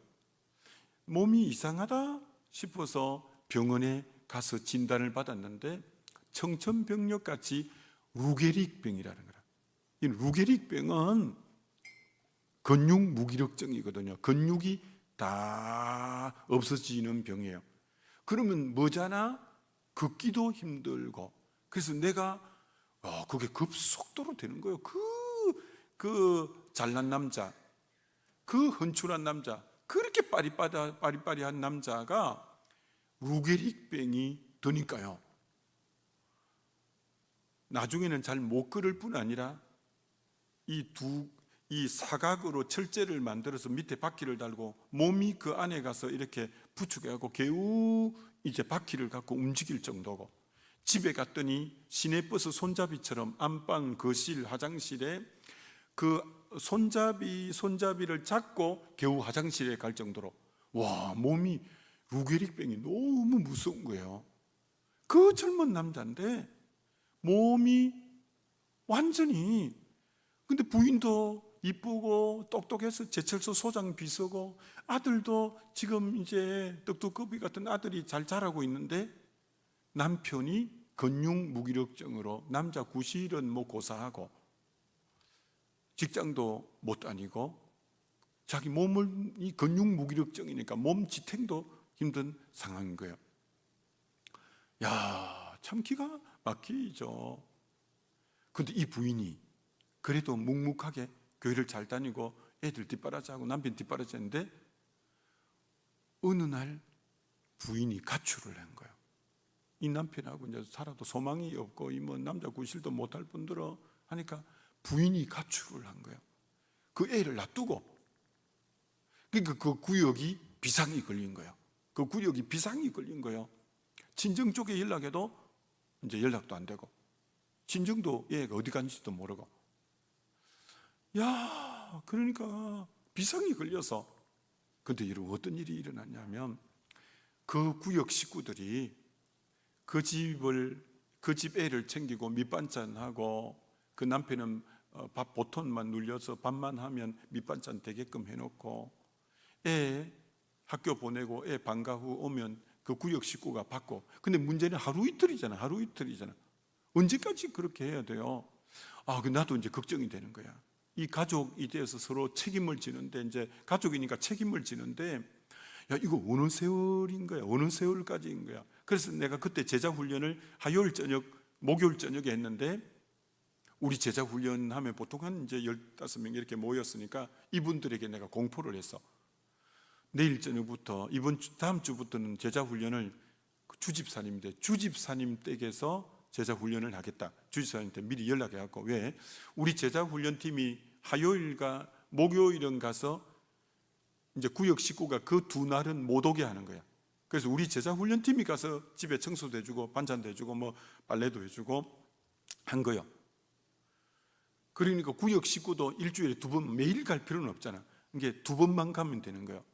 몸이 이상하다 싶어서 병원에 가서 진단을 받았는데 청천벽력같이 루게릭병이라는 거라. 이 루게릭병은 근육 무기력증이거든요. 근육이 다 없어지는 병이에요. 그러면 뭐잖아? 걷기도 힘들고. 그래서 내가 그게 급속도로 되는 거예요. 그 잘난 남자, 그 헌출한 남자, 그렇게 빠리빠리한 남자가 루게릭병이 드니까요. 나중에는 잘 못 걸을 뿐 아니라 이 사각으로 철제를 만들어서 밑에 바퀴를 달고 몸이 그 안에 가서 이렇게 부축해갖고 겨우 이제 바퀴를 갖고 움직일 정도고, 집에 갔더니 시내버스 손잡이처럼 안방, 거실, 화장실에 그 손잡이를 잡고 겨우 화장실에 갈 정도로, 와, 몸이 루게릭병이 너무 무서운 거예요. 그 젊은 남자인데 몸이 완전히, 근데 부인도 이쁘고 똑똑해서 제철소 소장 비서고, 아들도 지금 이제 떡두꺼비 같은 아들이 잘 자라고 있는데, 남편이 근육 무기력증으로 남자 구실은 뭐 고사하고 직장도 못 다니고 자기 몸을 이 근육 무기력증이니까 몸 지탱도 힘든 상황인 거예요. 야, 참 기가 막히죠. 근데 이 부인이 그래도 묵묵하게 교회를 잘 다니고 애들 뒷바라지하고 남편 뒷바라지했는데, 어느 날 부인이 가출을 한 거예요. 이 남편하고 이제 살아도 소망이 없고 이 뭐 남자 구실도 못할 뿐더러 하니까 부인이 가출을 한 거예요. 그 애를 놔두고. 그러니까 그 구역이 비상이 걸린 거예요. 그 구역이 비상이 걸린 거예요. 친정 쪽에 연락해도 이제 연락도 안 되고, 친정도 얘가 어디 간지도 모르고. 야, 그러니까 비상이 걸려서. 근데 여러분, 어떤 일이 일어났냐면, 그 구역 식구들이 그 집 애를 챙기고 밑반찬하고, 그 남편은 밥 보통만 눌려서 밥만 하면 밑반찬 되게끔 해놓고, 애 학교 보내고 애 방과 후 오면 그 구역 식구가 받고. 근데 문제는 하루 이틀이잖아. 언제까지 그렇게 해야 돼요? 아, 나도 이제 걱정이 되는 거야. 이 가족이 돼서 서로 책임을 지는데, 이제 가족이니까 책임을 지는데, 야, 이거 어느 세월인 거야? 어느 세월까지인 거야? 그래서 내가 그때 제자 훈련을 화요일 저녁, 목요일 저녁에 했는데, 우리 제자 훈련하면 보통 한 이제 15명 이렇게 모였으니까 이분들에게 내가 공포를 했어. 내일 저녁부터, 다음 주부터는 제자 훈련을 주집사님인데, 주집사님 댁에서 제자 훈련을 하겠다. 주집사님한테 미리 연락해갖고. 왜? 우리 제자 훈련팀이 화요일과 목요일은 가서 이제 구역 식구가 그 두 날은 못 오게 하는 거야. 그래서 우리 제자 훈련팀이 가서 집에 청소도 해주고 반찬도 해주고 뭐 빨래도 해주고 한 거예요. 그러니까 구역 식구도 일주일에 2번 매일 갈 필요는 없잖아. 이게 2번만 가면 되는 거예요.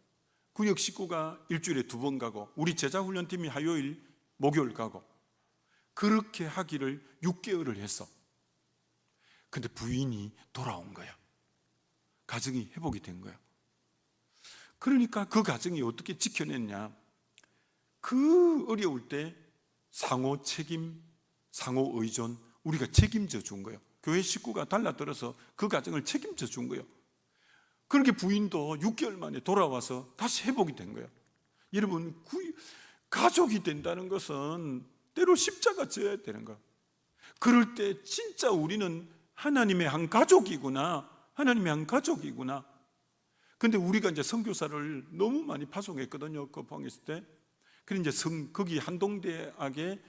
구역 식구가 일주일에 2번 가고, 우리 제자 훈련팀이 화요일, 목요일 가고, 그렇게 하기를 6개월을 했어. 근데 부인이 돌아온 거야. 가정이 회복이 된 거야. 그러니까 그 가정이 어떻게 지켜냈냐? 그 어려울 때 상호 책임, 상호 의존, 우리가 책임져 준 거예요. 교회 식구가 달라들어서 그 가정을 책임져 준 거예요. 그렇게 부인도 6개월 만에 돌아와서 다시 회복이 된 거예요. 여러분, 가족이 된다는 것은 때로 십자가 져야 되는 거예요. 그럴 때 진짜 우리는 하나님의 한 가족이구나. 하나님의 한 가족이구나. 근데 우리가 이제 선교사를 너무 많이 파송했거든요. 그 방했을 때. 그런데 이제 거기 한동대학에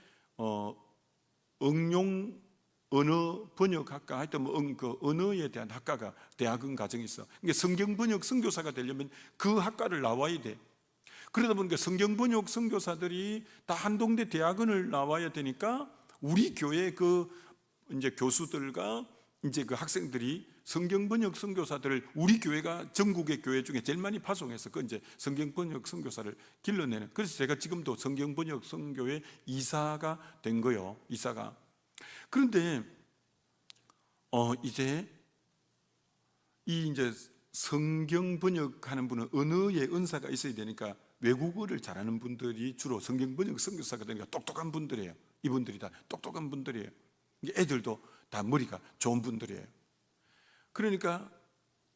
응용 언어 번역학과, 하여튼 그 언어에 대한 학과가 대학원 과정이 있어. 그러니까 성경 번역 선교사가 되려면 그 학과를 나와야 돼. 그러다 보니까 성경 번역 선교사들이 다 한동대 대학원을 나와야 되니까 우리 교회 그 이제 교수들과 이제 그 학생들이 성경 번역 선교사들을 우리 교회가 전국의 교회 중에 제일 많이 파송해서 그 이제 성경 번역 선교사를 길러내는. 그래서 제가 지금도 성경 번역 선교회 이사가 된 거예요. 이사가. 그런데 이제 이제 성경 번역하는 분은 언어의 은사가 있어야 되니까 외국어를 잘하는 분들이 주로 성경 번역 선교사가 되니까 똑똑한 분들이에요. 이분들이 다 똑똑한 분들이에요. 애들도 다 머리가 좋은 분들이에요. 그러니까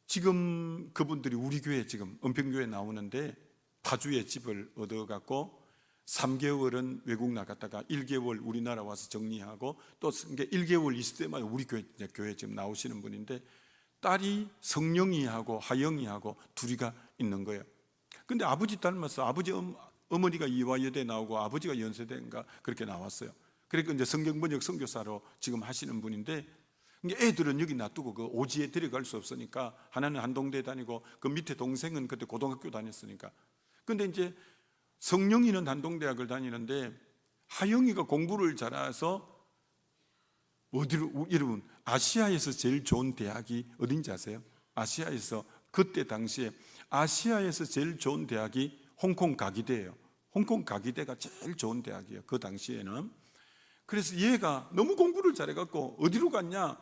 지금 그분들이 우리 교회 지금 은평교회 나오는데 파주에 집을 얻어갖고 3개월은 외국 나갔다가 1개월 우리나라 와서 정리하고 또 1개월 있을 때마다 우리 교회 지금 나오시는 분인데, 딸이 성령이하고 하영이하고 둘이가 있는 거예요. 근데 아버지 닮았어. 아버지 어머니가 이화여대 나오고 아버지가 연세대인가 그렇게 나왔어요. 그러니까 이제 성경 번역 선교사로 지금 하시는 분인데, 애들은 여기 놔두고 그 오지에 데려갈 수 없으니까, 하나는 한동대 다니고 그 밑에 동생은 그때 고등학교 다녔으니까. 근데 이제 성령이는 한동대학을 다니는데 하영이가 공부를 잘해서 어디로, 여러분 아시아에서 제일 좋은 대학이 어딘지 아세요? 아시아에서 그때 당시에 아시아에서 제일 좋은 대학이 홍콩 가기대예요. 홍콩 가기대가 제일 좋은 대학이에요, 그 당시에는. 그래서 얘가 너무 공부를 잘해갖고 어디로 갔냐?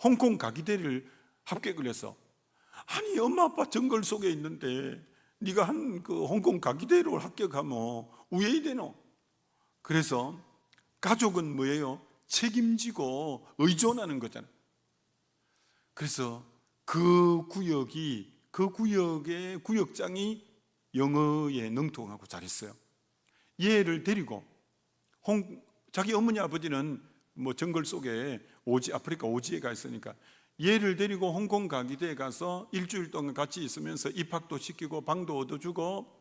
홍콩 가기대를 합격을 해서, 아니 엄마 아빠 정글 속에 있는데 네가 한 그 홍콩 가기대로 합격하면 우회이 되노? 그래서 가족은 뭐예요? 책임지고 의존하는 거잖아요. 그래서 그 구역의 구역장이 영어에 능통하고 잘했어요. 얘를 데리고 자기 어머니 아버지는 뭐 정글 속에 아프리카 오지에 가 있으니까 얘를 데리고 홍콩 가기대에 가서 일주일 동안 같이 있으면서 입학도 시키고 방도 얻어주고,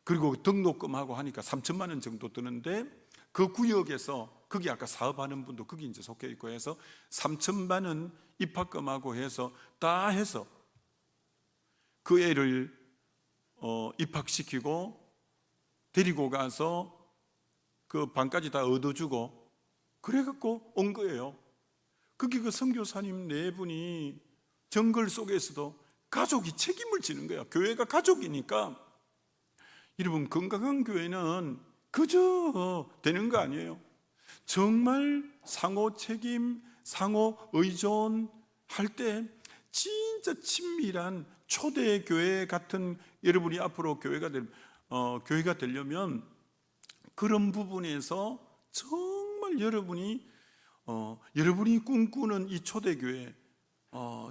그리고 등록금하고 하니까 3천만 원 정도 드는데, 그 구역에서 거기 아까 사업하는 분도 거기 이제 속해 있고 해서 3천만 원 입학금하고 해서 다 해서 그 애를 입학시키고 데리고 가서 그 방까지 다 얻어주고 그래갖고 온 거예요. 거기 그 선교사님 네 분이 정글 속에서도 가족이 책임을 지는 거야. 교회가 가족이니까. 여러분, 건강한 교회는 그저 되는 거 아니에요. 정말 상호 책임, 상호 의존할 때 진짜 친밀한 초대 교회 같은, 여러분이 앞으로 교회가 되려면 그런 부분에서 정말 여러분이 꿈꾸는 이 초대교회,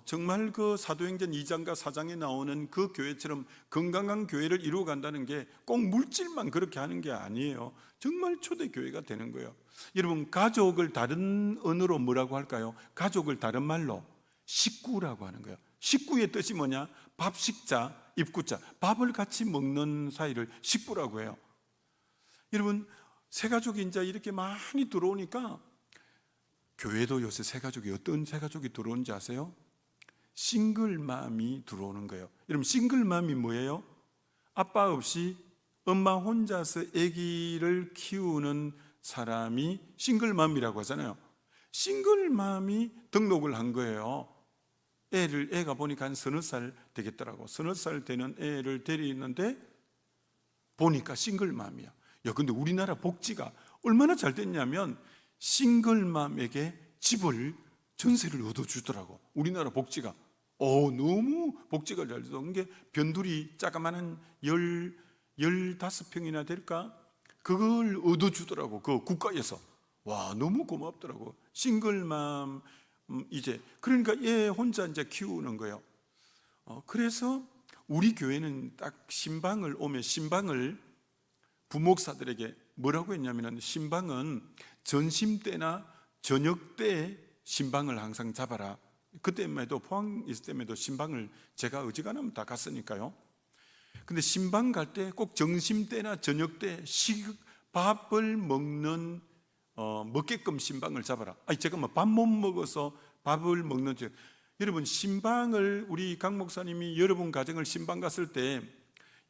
정말 그 사도행전 2장과 4장에 나오는 그 교회처럼 건강한 교회를 이루어 간다는 게 꼭 물질만 그렇게 하는 게 아니에요. 정말 초대교회가 되는 거예요. 여러분, 가족을 다른 언어로 뭐라고 할까요? 가족을 다른 말로 식구라고 하는 거예요. 식구의 뜻이 뭐냐? 밥 식자, 입구자, 밥을 같이 먹는 사이를 식구라고 해요. 여러분, 새가족이 이제 이렇게 많이 들어오니까, 교회도 요새 새가족이 어떤 새가족이 들어오는지 아세요? 싱글맘이 들어오는 거예요. 여러분, 싱글맘이 뭐예요? 아빠 없이 엄마 혼자서 아기를 키우는 사람이 싱글맘이라고 하잖아요. 싱글맘이 등록을 한 거예요. 애가 보니까 한 서너 살 되겠더라고. 서너 살 되는 애를 데리는데 보니까 싱글맘이야. 근데 우리나라 복지가 얼마나 잘 됐냐면 싱글맘에게 집을, 전세를 얻어주더라고. 우리나라 복지가 너무 복지가 잘 돼서, 게 변두리 자그마한 15평이나 될까? 그걸 얻어주더라고, 그 국가에서. 와, 너무 고맙더라고. 싱글맘, 그러니까 얘 혼자 이제 키우는 거예요. 그래서 우리 교회는 딱 신방을 오면, 신방을 부목사들에게 뭐라고 했냐면, 신방은 전심 때나 저녁 때 신방을 항상 잡아라. 그때만 해도 포항 있을 때에도 신방을 제가 어지간하면 다 갔으니까요. 근데 신방 갈 때 꼭 점심 때나 저녁 때 밥을 먹게끔 신방을 잡아라. 제가 밥 못 먹어서 밥을 먹는, 여러분, 신방을 우리 강 목사님이 여러분 가정을 신방 갔을 때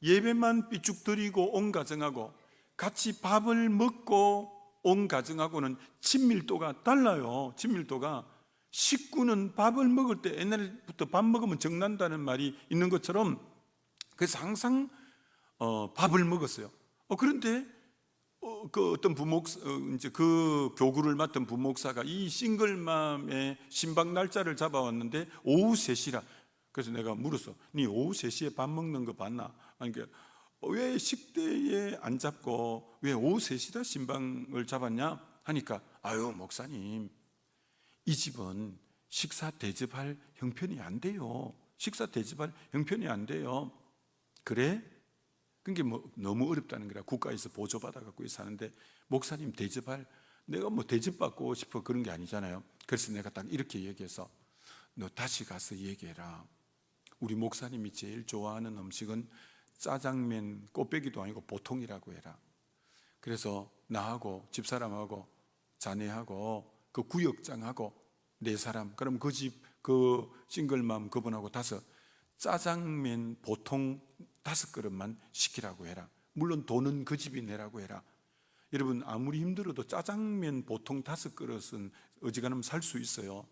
예배만 삐쭉 드리고 온 가정하고 같이 밥을 먹고 온 가정하고는 친밀도가 달라요. 친밀도가. 식구는 밥을 먹을 때 옛날부터 밥 먹으면 정난다는 말이 있는 것처럼, 그래서 항상 밥을 먹었어요. 그런데 그 어떤 이제 그 교구를 맡은 부목사가 이 싱글맘의 신방 날짜를 잡아왔는데 오후 3시라. 그래서 내가 물었어. 네 오후 3시에 밥 먹는 거 봤나? 그러니까 왜 식대에 안 잡고 왜 오후 3시다 신방을 잡았냐? 하니까, 목사님, 이 집은 식사 대접할 형편이 안 돼요. 식사 대접할 형편이 안 돼요. 그래? 그게 너무 어렵다는 거라. 국가에서 보조받아 갖고 사는데, 목사님 내가 대접받고 싶어 그런 게 아니잖아요. 그래서 내가 딱 이렇게 얘기해서, 너 다시 가서 얘기해라. 우리 목사님이 제일 좋아하는 음식은 짜장면 꽃배기도 아니고 보통이라고 해라. 그래서 나하고 집사람하고 자네하고 그 구역장하고 네 사람, 그럼 그 집 그 싱글맘 그분하고 5, 짜장면 보통 5그릇만 시키라고 해라. 물론 돈은 그 집이 내라고 해라. 여러분, 아무리 힘들어도 짜장면 보통 5그릇은 어지간하면 살 수 있어요.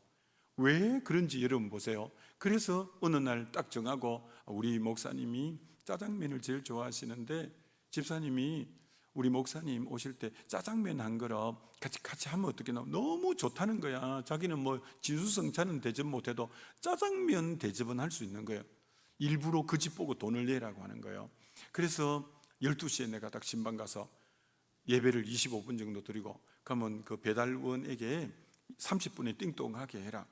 왜 그런지 여러분 보세요. 그래서 어느 날 딱 정하고, 우리 목사님이 짜장면을 제일 좋아하시는데 집사님이 우리 목사님 오실 때 짜장면 한 그릇 같이 하면 어떻겠나. 너무 좋다는 거야. 자기는 뭐 진수성찬은 대접 못해도 짜장면 대접은 할 수 있는 거예요. 일부러 그 집 보고 돈을 내라고 하는 거예요. 그래서 12시에 내가 딱 신방 가서 예배를 25분 정도 드리고, 그러면 그 배달원에게 30분에 띵동하게 해라.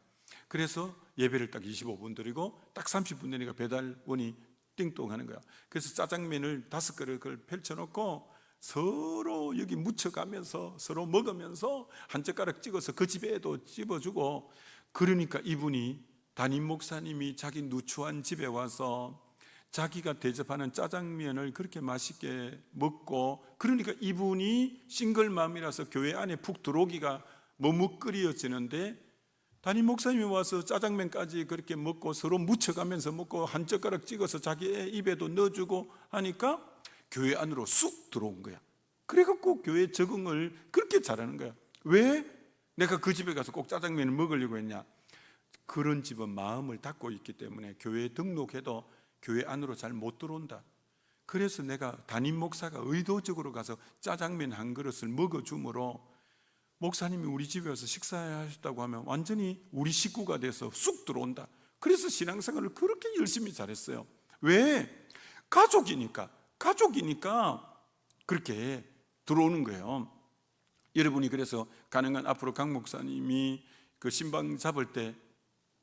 그래서 예배를 딱 25분 드리고 딱 30분 되니까 배달원이 띵동하는 거야. 그래서 짜장면을 5그릇을 펼쳐놓고 서로 여기 묻혀가면서 서로 먹으면서 한 젓가락 찍어서 그 집에도 집어주고. 그러니까 이분이, 담임 목사님이 자기 누추한 집에 와서 자기가 대접하는 짜장면을 그렇게 맛있게 먹고, 그러니까 이분이 싱글맘이라서 교회 안에 푹 들어오기가 머뭇거리어지는데, 담임 목사님이 와서 짜장면까지 그렇게 먹고 서로 묻혀가면서 먹고 한 젓가락 찍어서 자기의 입에도 넣어주고 하니까 교회 안으로 쑥 들어온 거야. 그래갖고 교회 적응을 그렇게 잘하는 거야. 왜 내가 그 집에 가서 꼭 짜장면을 먹으려고 했냐? 그런 집은 마음을 닫고 있기 때문에 교회에 등록해도 교회 안으로 잘 못 들어온다. 그래서 내가 담임 목사가 의도적으로 가서 짜장면 한 그릇을 먹어주므로 목사님이 우리 집에 와서 식사하셨다고 하면 완전히 우리 식구가 돼서 쑥 들어온다. 그래서 신앙생활을 그렇게 열심히 잘했어요. 왜? 가족이니까 그렇게 들어오는 거예요. 여러분이 그래서 가능한 앞으로 강 목사님이 그 신방 잡을 때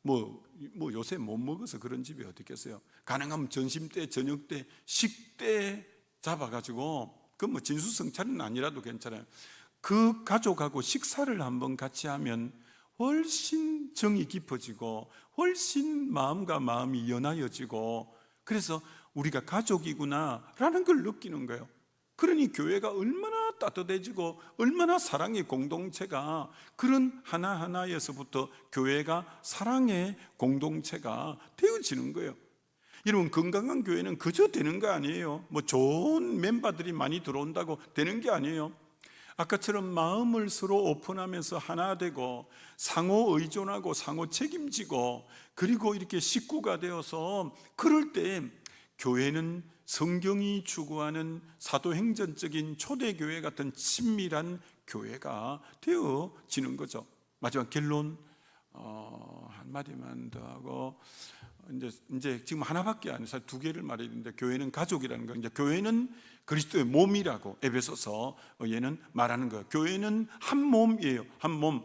뭐 요새 못 먹어서 그런 집이 어떻겠어요? 가능하면 점심 때, 저녁 때, 식대 잡아가지고, 그 뭐 진수성찬은 아니라도 괜찮아요. 그 가족하고 식사를 한번 같이 하면 훨씬 정이 깊어지고 훨씬 마음과 마음이 연하여지고, 그래서 우리가 가족이구나 라는 걸 느끼는 거예요. 그러니 교회가 얼마나 따뜻해지고 얼마나 사랑의 공동체가, 그런 하나하나에서부터 교회가 사랑의 공동체가 되어지는 거예요. 여러분, 건강한 교회는 그저 되는 거 아니에요. 뭐 좋은 멤버들이 많이 들어온다고 되는 게 아니에요. 아까처럼 마음을 서로 오픈하면서 하나 되고 상호 의존하고 상호 책임지고, 그리고 이렇게 식구가 되어서, 그럴 때 교회는 성경이 추구하는 사도행전적인 초대교회 같은 친밀한 교회가 되어지는 거죠. 마지막 결론 한마디만 더 하고, 이제 지금 하나밖에 안 해서 2개를 말해야 되는데, 교회는 가족이라는 거, 이제 교회는 그리스도의 몸이라고 에베소서 얘는 말하는 거예요. 교회는 한 몸이에요. 한 몸.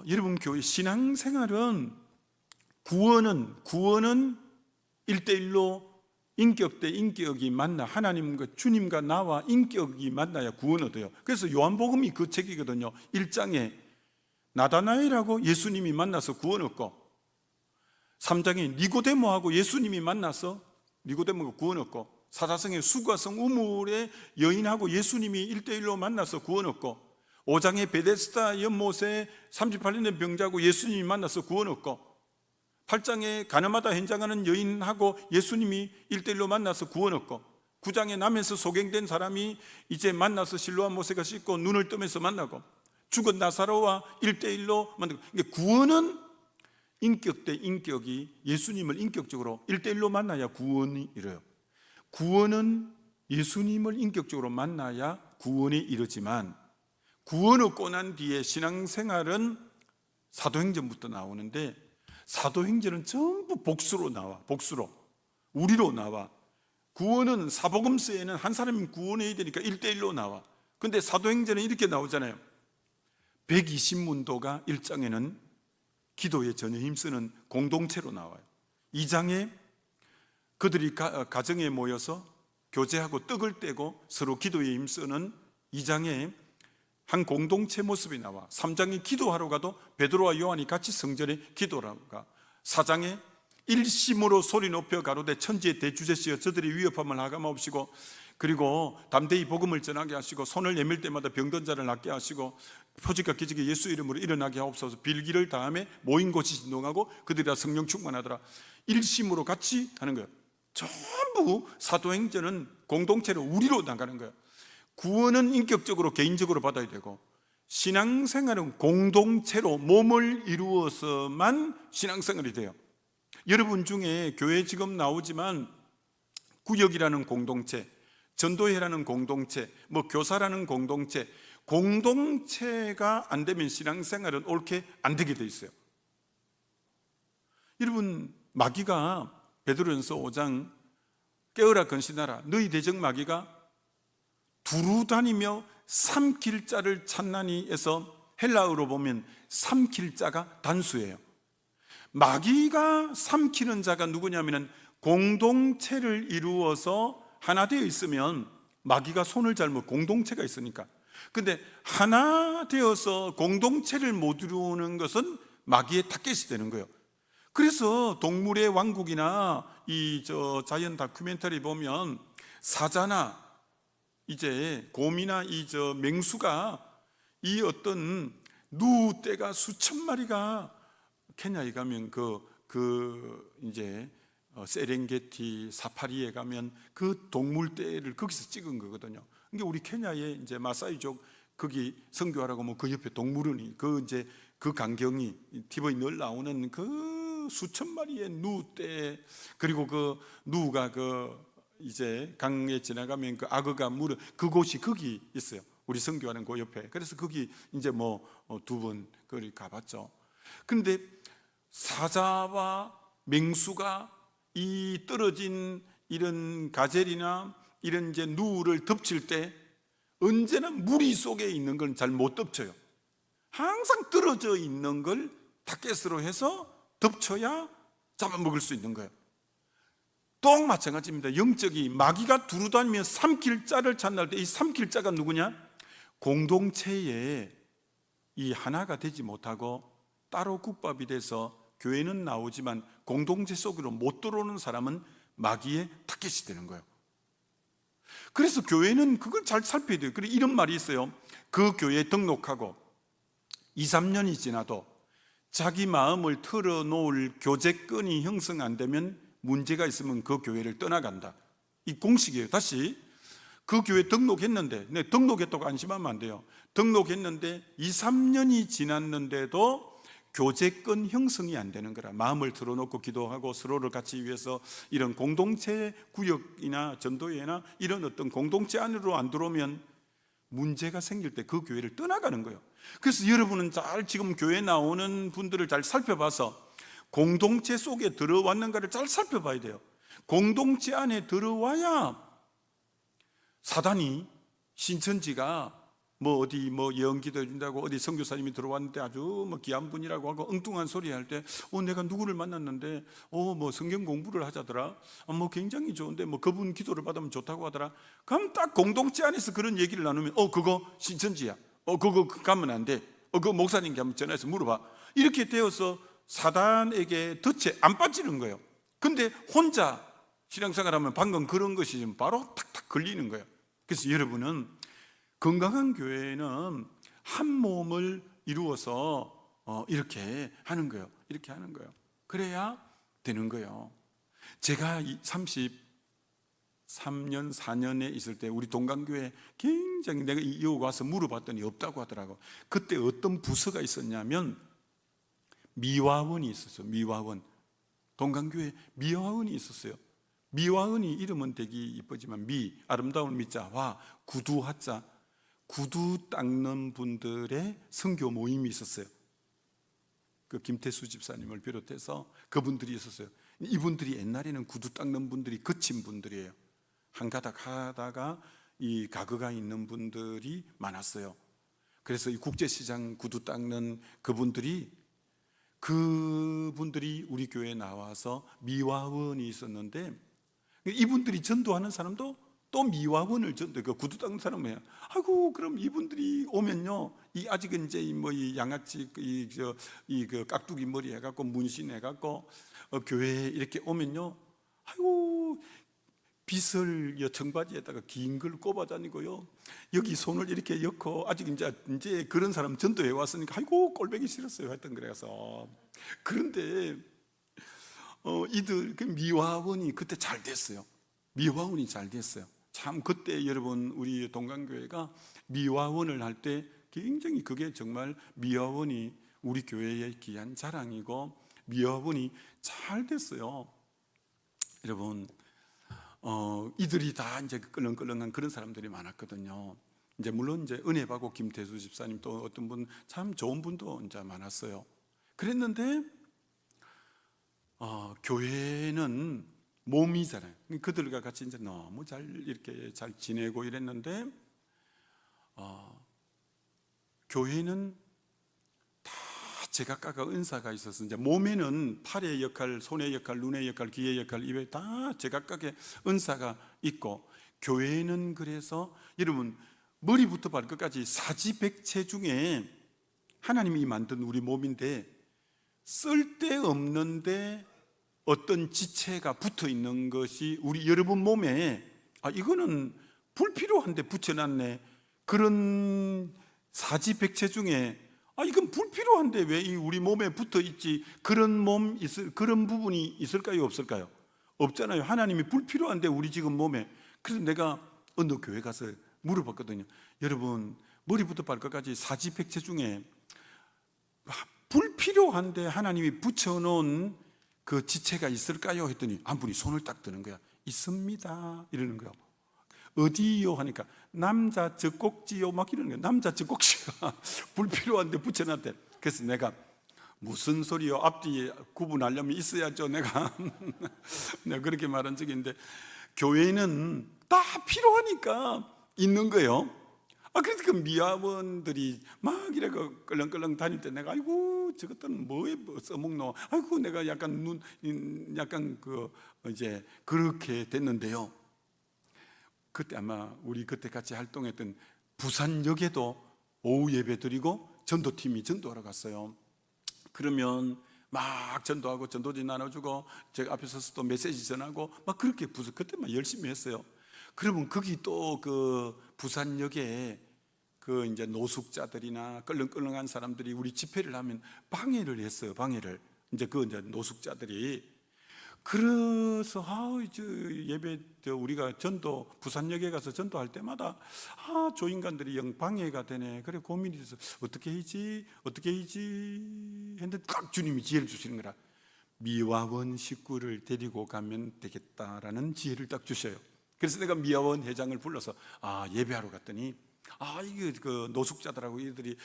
여러분, 교회 신앙생활은 구원은 1대1로 인격 대 인격이 만나, 하나님과 주님과 나와 인격이 만나야 구원 얻어요. 그래서 요한복음이 그 책이거든요. 1장에 나다나엘하고 예수님이 만나서 구원 얻고, 3장에 니고데모하고 예수님이 만나서 니고데모가 구원 얻고, 사사성의 수가성 우물의 여인하고 예수님이 1대1로 만나서 구원 얻고, 5장에 베데스다 연못에 38년 된 병자하고 예수님이 만나서 구원 얻고, 8장에 가늠하다 현장하는 여인하고 예수님이 1대1로 만나서 구원 얻고, 9장에 남에서 소경된 사람이 이제 만나서 실로암 모세가 씻고 눈을 뜨면서 만나고, 죽은 나사로와 1대1로 만나고. 구원은 인격 대 인격이 예수님을 인격적으로 1대1로 만나야 구원이 이뤄요. 구원은 예수님을 인격적으로 만나야 구원이 이르지만, 구원 얻고 난 뒤에 신앙생활은 사도행전부터 나오는데, 사도행전은 전부 복수로 나와. 복수로, 우리로 나와. 구원은 사복음서에는 한 사람이 구원해야 되니까 1대1로 나와. 근데 사도행전은 이렇게 나오잖아요. 120문도가 1장에는 기도에 전혀 힘쓰는 공동체로 나와요. 2장에 그들이 가정에 모여서 교제하고 떡을 떼고 서로 기도에 힘쓰는 2장에 한 공동체 모습이 나와. 3장에 기도하러 가도 베드로와 요한이 같이 성전에 기도하러 가. 4장에 일심으로 소리 높여 가로되 천지의 대주제시여 저들이 위협함을 하감하옵시고 그리고 담대히 복음을 전하게 하시고 손을 내밀 때마다 병든 자를 낫게 하시고 표적과 기적이 예수 이름으로 일어나게 하옵소서. 빌기를 다음에 모인 곳이 진동하고 그들이 다 성령 충만하더라. 일심으로 같이 하는 거예요. 전부 사도행전은 공동체로 우리로 나가는 거예요. 구원은 인격적으로 개인적으로 받아야 되고 신앙생활은 공동체로 몸을 이루어서만 신앙생활이 돼요. 여러분 중에 교회 지금 나오지만 구역이라는 공동체, 전도회라는 공동체, 뭐 교사라는 공동체, 공동체가 안 되면 신앙생활은 옳게 안 되게 돼 있어요. 여러분, 마귀가 베드로전서 5장 깨어라 건신하라 너희 대적 마귀가 두루 다니며 삼킬 자를 찾나니 에서 헬라어로 보면 삼킬 자가 단수예요. 마귀가 삼키는 자가 누구냐면 공동체를 이루어서 하나 되어 있으면 마귀가 손을 잘못 공동체가 있으니까. 근데 하나 되어서 공동체를 못 이루는 것은 마귀의 타겟이 되는 거예요. 그래서 동물의 왕국이나 이 자연 다큐멘터리 보면 사자나 이제 곰이나 이 맹수가 이 어떤 누떼가 수천 마리가 케냐에 가면 이제 세렝게티 사파리에 가면 그 동물떼를 거기서 찍은 거거든요. 그러니까 우리 케냐에 이제 마사이족 거기 선교하라고 뭐 그 옆에 동물원이 이제 그 광경이 TV에 늘 나오는 그 수천 마리의 누떼 그리고 그 누가 이제 강에 지나가면 그 악어가 물어 그곳이 거기 있어요. 우리 선교하는 그 옆에. 그래서 거기 이제 뭐 두 번 거기 가봤죠. 근데 사자와 맹수가 이 떨어진 이런 가젤이나 이런 이제 누를 덮칠 때 언제나 무리 속에 있는 건 잘 못 덮쳐요. 항상 떨어져 있는 걸 타겟으로 해서 덮쳐야 잡아먹을 수 있는 거예요. 또 마찬가지입니다. 영적이 마귀가 두루다니며 삼킬 자를 찾는 때 이 삼킬 자가 누구냐? 공동체에 이 하나가 되지 못하고 따로 국밥이 돼서 교회는 나오지만 공동체 속으로 못 들어오는 사람은 마귀의 타겟이 되는 거예요. 그래서 교회는 그걸 잘 살펴야 돼요. 그리고 이런 말이 있어요. 그 교회에 등록하고 2, 3년이 지나도 자기 마음을 털어놓을 교제권이 형성 안 되면 문제가 있으면 그 교회를 떠나간다. 이 공식이에요. 다시 그 교회 등록했는데 등록했다고 안심하면 안 돼요. 등록했는데 2, 3년이 지났는데도 교제권 형성이 안 되는 거라. 마음을 털어놓고 기도하고 서로를 같이 위해서 이런 공동체 구역이나 전도회나 이런 어떤 공동체 안으로 안 들어오면 문제가 생길 때 그 교회를 떠나가는 거예요. 그래서 여러분은 잘 지금 교회 나오는 분들을 잘 살펴봐서 공동체 속에 들어왔는가를 잘 살펴봐야 돼요. 공동체 안에 들어와야 사단이 신천지가 뭐 어디 뭐 예언기도 해준다고 어디 선교사님이 들어왔는데 아주 뭐 귀한 분이라고 하고 엉뚱한 소리 할 때 내가 누구를 만났는데 뭐 성경 공부를 하자더라. 뭐 굉장히 좋은데 뭐 그분 기도를 받으면 좋다고 하더라. 그럼 딱 공동체 안에서 그런 얘기를 나누면 그거 신천지야. 그거 가면 안 돼. 그거 목사님께 한번 전화해서 물어봐. 이렇게 되어서 사단에게 덫에 안 빠지는 거예요. 근데 혼자 신앙생활하면 방금 그런 것이 좀 바로 탁탁 걸리는 거예요. 그래서 여러분은 건강한 교회는 한 몸을 이루어서 이렇게 하는 거예요. 이렇게 하는 거예요. 그래야 되는 거예요. 제가 33년, 4년에 있을 때 우리 동강교회 굉장히 내가 여기 와서 물어봤더니 없다고 하더라고. 그때 어떤 부서가 있었냐면 미화원이 있었어요. 미화원. 동강교회 미화원이 있었어요. 미화원이 이름은 되게 이쁘지만 아름다운 미자, 화, 구두 하자, 구두 닦는 분들의 선교 모임이 있었어요. 그 김태수 집사님을 비롯해서 그분들이 있었어요. 이분들이 옛날에는 구두 닦는 분들이 거친 분들이에요. 한 가닥 하다가 이 가거가 있는 분들이 많았어요. 그래서 이 국제시장 구두 닦는 그분들이 우리 교회에 나와서 미화원이 있었는데 이분들이 전도하는 사람도 또 미화원을 전도 그 구두 닦는 사람이에요. 아이고 그럼 이분들이 오면요, 이 아직은 이제 뭐 이 양아치 그 깍두기 머리 해갖고 문신 해갖고 교회에 이렇게 오면요, 아이고 빗을 청바지에다가 긴 걸 꼽아 다니고요, 여기 손을 이렇게 엮고, 아직 이제 그런 사람 전도해 왔으니까 아이고 꼴보기 싫었어요 하여튼. 그래서 그런데 이들 그 미화원이 그때 잘 됐어요. 미화원이 잘 됐어요. 참 그때 여러분 우리 동강교회가 미화원을 할 때 굉장히 그게 정말 미화원이 우리 교회의 귀한 자랑이고 미화원이 잘 됐어요. 여러분 이들이 다 이제 끌렁끌렁한 그런 사람들이 많았거든요. 이제 물론 이제 은혜받고 김태수 집사님 또 어떤 분 참 좋은 분도 이제 많았어요. 그랬는데 교회는 몸이잖아요. 그들과 같이 이제 너무 잘 이렇게 잘 지내고 이랬는데 교회는 다 제각각 은사가 있어서 이제 몸에는 팔의 역할, 손의 역할, 눈의 역할, 귀의 역할, 입에 다 제각각의 은사가 있고, 교회는 그래서 여러분 머리부터 발끝까지 사지백체 중에 하나님이 만든 우리 몸인데 쓸데없는데 어떤 지체가 붙어 있는 것이 우리 여러분 몸에 이거는 불필요한데 붙여놨네, 그런 사지백체 중에 이건 불필요한데 왜 이 우리 몸에 붙어 있지, 그런 그런 부분이 있을까요 없을까요? 없잖아요. 하나님이 불필요한데 우리 지금 몸에. 그래서 내가 어느 교회 가서 물어봤거든요. 여러분 머리부터 발끝까지 사지백체 중에 불필요한데 하나님이 붙여놓은 그 지체가 있을까요? 했더니 한 분이 손을 딱 드는 거야. 있습니다 이러는 거야. 어디요? 하니까 남자 젖꼭지요 막 이러는 거야. 남자 젖꼭지가 불필요한데 붙여놨대. 그래서 내가 무슨 소리요? 앞뒤에 구분하려면 있어야죠. 내가 그렇게 말한 적이 있는데, 교회는 다 필요하니까 있는 거예요. 그래서 그 미화원들이 막 이래가 끌렁끌렁 다닐 때 내가 아이고 저것들은 뭐에 써먹노, 아이고 내가 약간 약간 이제 그렇게 됐는데요. 그때 아마 우리 그때 같이 활동했던 부산역에도 오후 예배 드리고 전도팀이 전도하러 갔어요. 그러면 막 전도하고 전도지 나눠주고 제가 앞에 서서 또 메시지 전하고 막 그렇게 그때 막 열심히 했어요. 그러면 거기 또 그 부산역에 그 이제 노숙자들이나 끌렁끌렁한 사람들이 우리 집회를 하면 방해를 했어요. 방해를 이제 노숙자들이. 그래서 예배 우리가 전도 부산역에 가서 전도할 때마다 저 인간들이 영 방해가 되네. 그래 고민이 돼서 어떻게 하지 했는데 딱 주님이 지혜를 주시는 거라. 미화원 식구를 데리고 가면 되겠다라는 지혜를 딱 주셔요. 그래서 내가 미화원 회장을 불러서 예배하러 갔더니 이게 그 노숙자들하고 이들이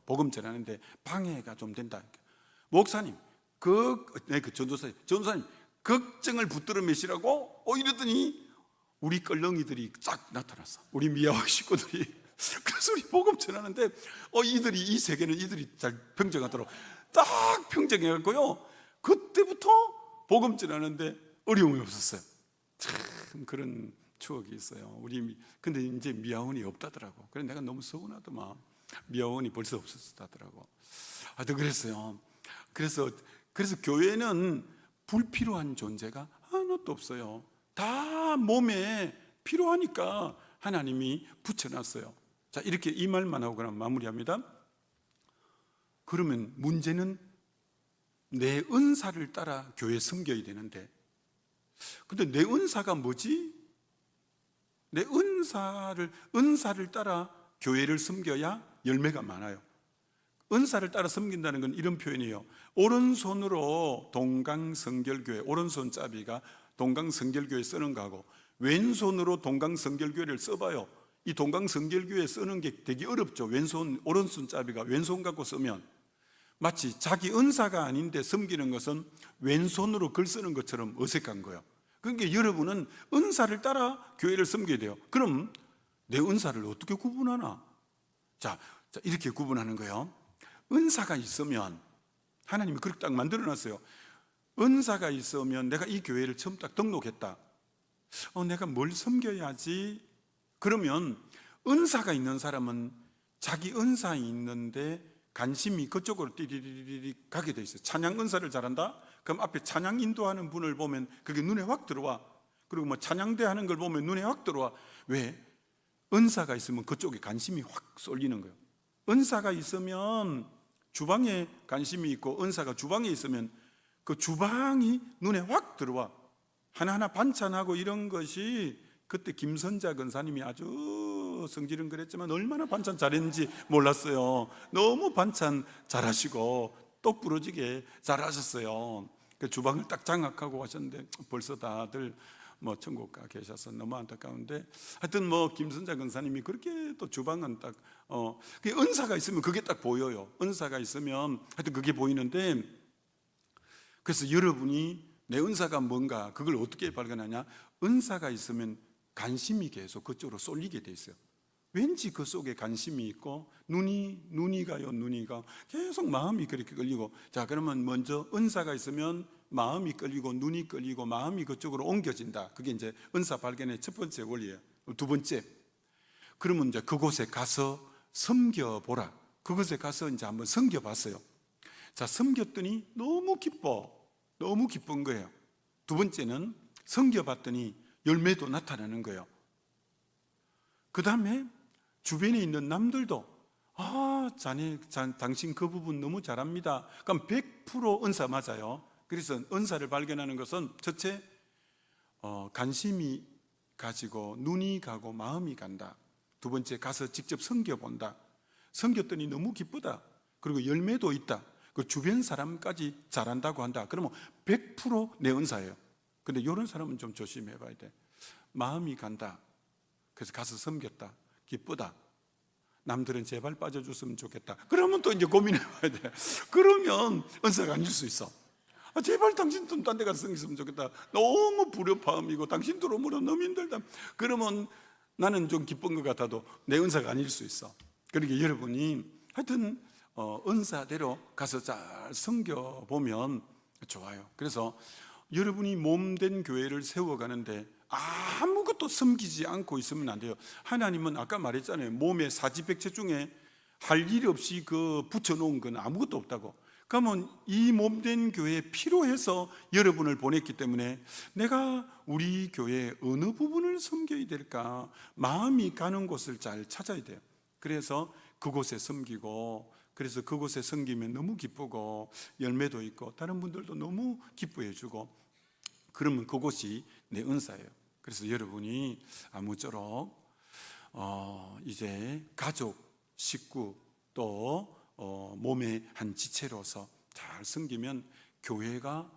복음 전하는데 방해가 좀 된다. 목사님, 그 전도사님 걱정을 붙들어 매시라고 이러더니 우리 끌렁이들이 쫙 나타났어. 우리 미화원 식구들이. 그래서 우리 복음 전하는데 이 세계는 이들이 잘 평정하도록 딱 평정해갖고요. 그때부터 복음 전하는데 어려움이 없었어요. 참 그런 추억이 있어요. 근데 이제 미화원이 없다더라고. 그래서 내가 너무 서운하더만. 미화원이 벌써 없었다더라고. 그랬어요. 그래서 교회는 불필요한 존재가 하나도 없어요. 다 몸에 필요하니까 하나님이 붙여놨어요. 자, 이렇게 이 말만 하고 그럼 마무리합니다. 그러면 문제는 내 은사를 따라 교회 섬겨야 되는데, 근데 내 은사가 뭐지? 내 은사를 따라 교회를 섬겨야 열매가 많아요. 은사를 따라 섬긴다는 건 이런 표현이에요. 오른손으로 동강성결교회, 오른손 짜비가 동강성결교회 쓰는 거하고 왼손으로 동강성결교회를 써봐요. 이 동강성결교회 쓰는 게 되게 어렵죠. 오른손 짜비가 왼손 갖고 쓰면 마치 자기 은사가 아닌데 섬기는 것은 왼손으로 글 쓰는 것처럼 어색한 거예요. 그러니까 여러분은 은사를 따라 교회를 섬겨야 돼요. 그럼 내 은사를 어떻게 구분하나? 자, 이렇게 구분하는 거예요. 은사가 있으면 하나님이 그렇게 딱 만들어놨어요. 은사가 있으면 내가 이 교회를 처음 딱 등록했다. 내가 뭘 섬겨야지? 그러면 은사가 있는 사람은 자기 은사 있는데 관심이 그쪽으로 띠리리리 가게 돼 있어요. 찬양 은사를 잘한다? 그럼 앞에 찬양 인도하는 분을 보면 그게 눈에 확 들어와. 그리고 뭐 찬양대 하는 걸 보면 눈에 확 들어와. 왜? 은사가 있으면 그쪽에 관심이 확 쏠리는 거예요. 은사가 있으면 주방에 관심이 있고, 은사가 주방에 있으면 그 주방이 눈에 확 들어와. 하나하나 반찬하고 이런 것이, 그때 김선자 권사님이 아주 성질은 그랬지만 얼마나 반찬 잘했는지 몰랐어요. 너무 반찬 잘하시고 똑부러지게 잘하셨어요. 그 주방을 딱 장악하고 하셨는데 벌써 다들 뭐 천국 가 계셔서 너무 안타까운데, 하여튼 뭐 김선자 권사님이 그렇게 또 주방은 딱 그 은사가 있으면 그게 딱 보여요. 은사가 있으면 하여튼 그게 보이는데, 그래서 여러분이 내 은사가 뭔가 그걸 어떻게 발견하냐? 은사가 있으면 관심이 계속 그쪽으로 쏠리게 돼 있어요. 왠지 그 속에 관심이 있고 눈이 가요. 계속 마음이 그렇게 끌리고. 자, 그러면 먼저 은사가 있으면 마음이 끌리고 눈이 끌리고 마음이 그쪽으로 옮겨진다. 그게 이제 은사 발견의 첫 번째 원리예요. 두 번째, 그러면 이제 그곳에 가서 섬겨보라. 그곳에 가서 이제 한번 섬겨봤어요. 자, 섬겼더니 너무 기쁜 거예요. 두 번째는 섬겨봤더니 열매도 나타나는 거예요. 그 다음에 주변에 있는 남들도 당신 그 부분 너무 잘합니다. 그럼 100% 은사 맞아요. 그래서 은사를 발견하는 것은 첫째, 관심이 가지고 눈이 가고 마음이 간다. 두 번째, 가서 직접 섬겨본다. 섬겼더니 너무 기쁘다. 그리고 열매도 있다. 그 주변 사람까지 잘한다고 한다. 그러면 100% 내 은사예요. 근데 이런 사람은 좀 조심해 봐야 돼. 마음이 간다. 그래서 가서 섬겼다. 기쁘다. 남들은 제발 빠져줬으면 좋겠다. 그러면 또 이제 고민해 봐야 돼. 그러면 은사가 아닐 수 있어. 제발 당신 좀 딴 데 가서 섬겼으면 좋겠다. 너무 불협화음이고 당신 들어오면 너무 힘들다. 그러면 나는 좀 기쁜 것 같아도 내 은사가 아닐 수 있어. 그러니까 여러분이 하여튼 은사대로 가서 잘 섬겨보면 좋아요. 그래서 여러분이 몸된 교회를 세워가는데 아무것도 섬기지 않고 있으면 안 돼요. 하나님은 아까 말했잖아요. 몸에 사지백체 중에 할 일 없이 그 붙여놓은 건 아무것도 없다고. 그러면 이 몸된 교회에 필요해서 여러분을 보냈기 때문에 내가 우리 교회의 어느 부분을 섬겨야 될까, 마음이 가는 곳을 잘 찾아야 돼요. 그래서 그곳에 섬기고, 그래서 그곳에 섬기면 너무 기쁘고 열매도 있고 다른 분들도 너무 기뻐해 주고, 그러면 그곳이 내 은사예요. 그래서 여러분이 아무쪼록 이제 가족, 식구 또 몸의 한 지체로서 잘 섬기면 교회가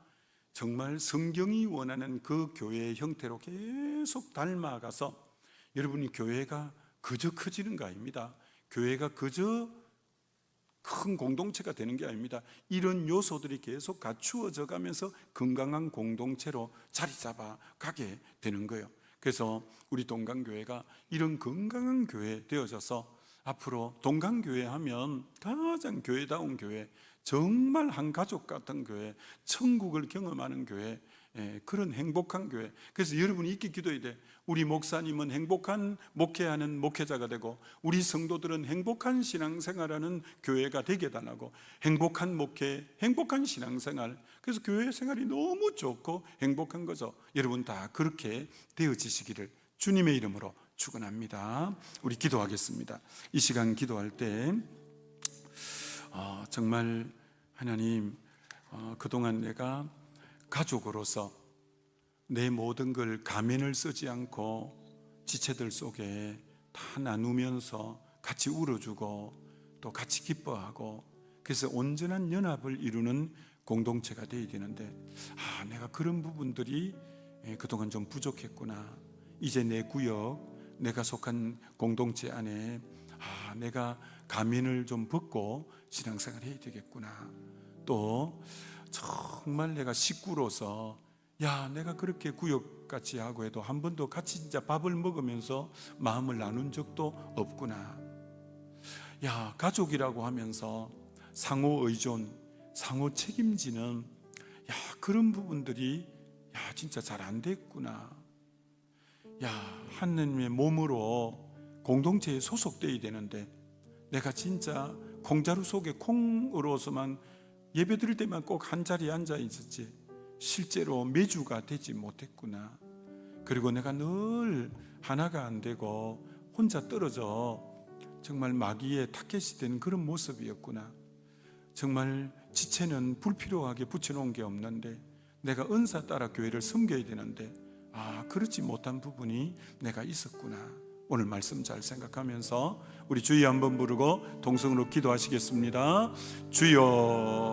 정말 성경이 원하는 그 교회의 형태로 계속 닮아가서 여러분이 교회가 그저 커지는 거 아닙니다. 교회가 그저 큰 공동체가 되는 게 아닙니다. 이런 요소들이 계속 갖추어져 가면서 건강한 공동체로 자리 잡아 가게 되는 거예요. 그래서 우리 동강교회가 이런 건강한 교회 되어져서 앞으로 동강교회 하면 가장 교회다운 교회, 정말 한 가족 같은 교회, 천국을 경험하는 교회, 그런 행복한 교회. 그래서 여러분이 이렇게 기도해야 돼. 우리 목사님은 행복한 목회하는 목회자가 되고, 우리 성도들은 행복한 신앙생활하는 교회가 되게 달라고. 행복한 목회, 행복한 신앙생활. 그래서 교회 생활이 너무 좋고 행복한 거죠. 여러분 다 그렇게 되어지시기를 주님의 이름으로 축원합니다. 우리 기도하겠습니다. 이 시간 기도할 때 정말 하나님, 그동안 내가 가족으로서 내 모든 걸 가면을 쓰지 않고 지체들 속에 다 나누면서 같이 울어주고 또 같이 기뻐하고, 그래서 온전한 연합을 이루는 공동체가 되어야 되는데 내가 그런 부분들이 그동안 좀 부족했구나. 이제 내 구역, 내가 속한 공동체 안에 내가 가면을 좀 벗고 신앙생활 해야 되겠구나. 또 정말 내가 식구로서 내가 그렇게 구역같이 하고 해도 한 번도 같이 진짜 밥을 먹으면서 마음을 나눈 적도 없구나. 가족이라고 하면서 상호 의존, 상호 책임지는 그런 부분들이 진짜 잘 안 됐구나. 야, 하느님의 몸으로 공동체에 소속되어야 되는데 내가 진짜 콩자루 속에 콩으로서만 예배 드릴 때만 꼭 한 자리에 앉아 있었지 실제로 매주가 되지 못했구나. 그리고 내가 늘 하나가 안 되고 혼자 떨어져 정말 마귀의 타겟이 된 그런 모습이었구나. 정말 지체는 불필요하게 붙여놓은 게 없는데 내가 은사 따라 교회를 섬겨야 되는데 그렇지 못한 부분이 내가 있었구나. 오늘 말씀 잘 생각하면서 우리 주여 한번 부르고 동성으로 기도하시겠습니다. 주여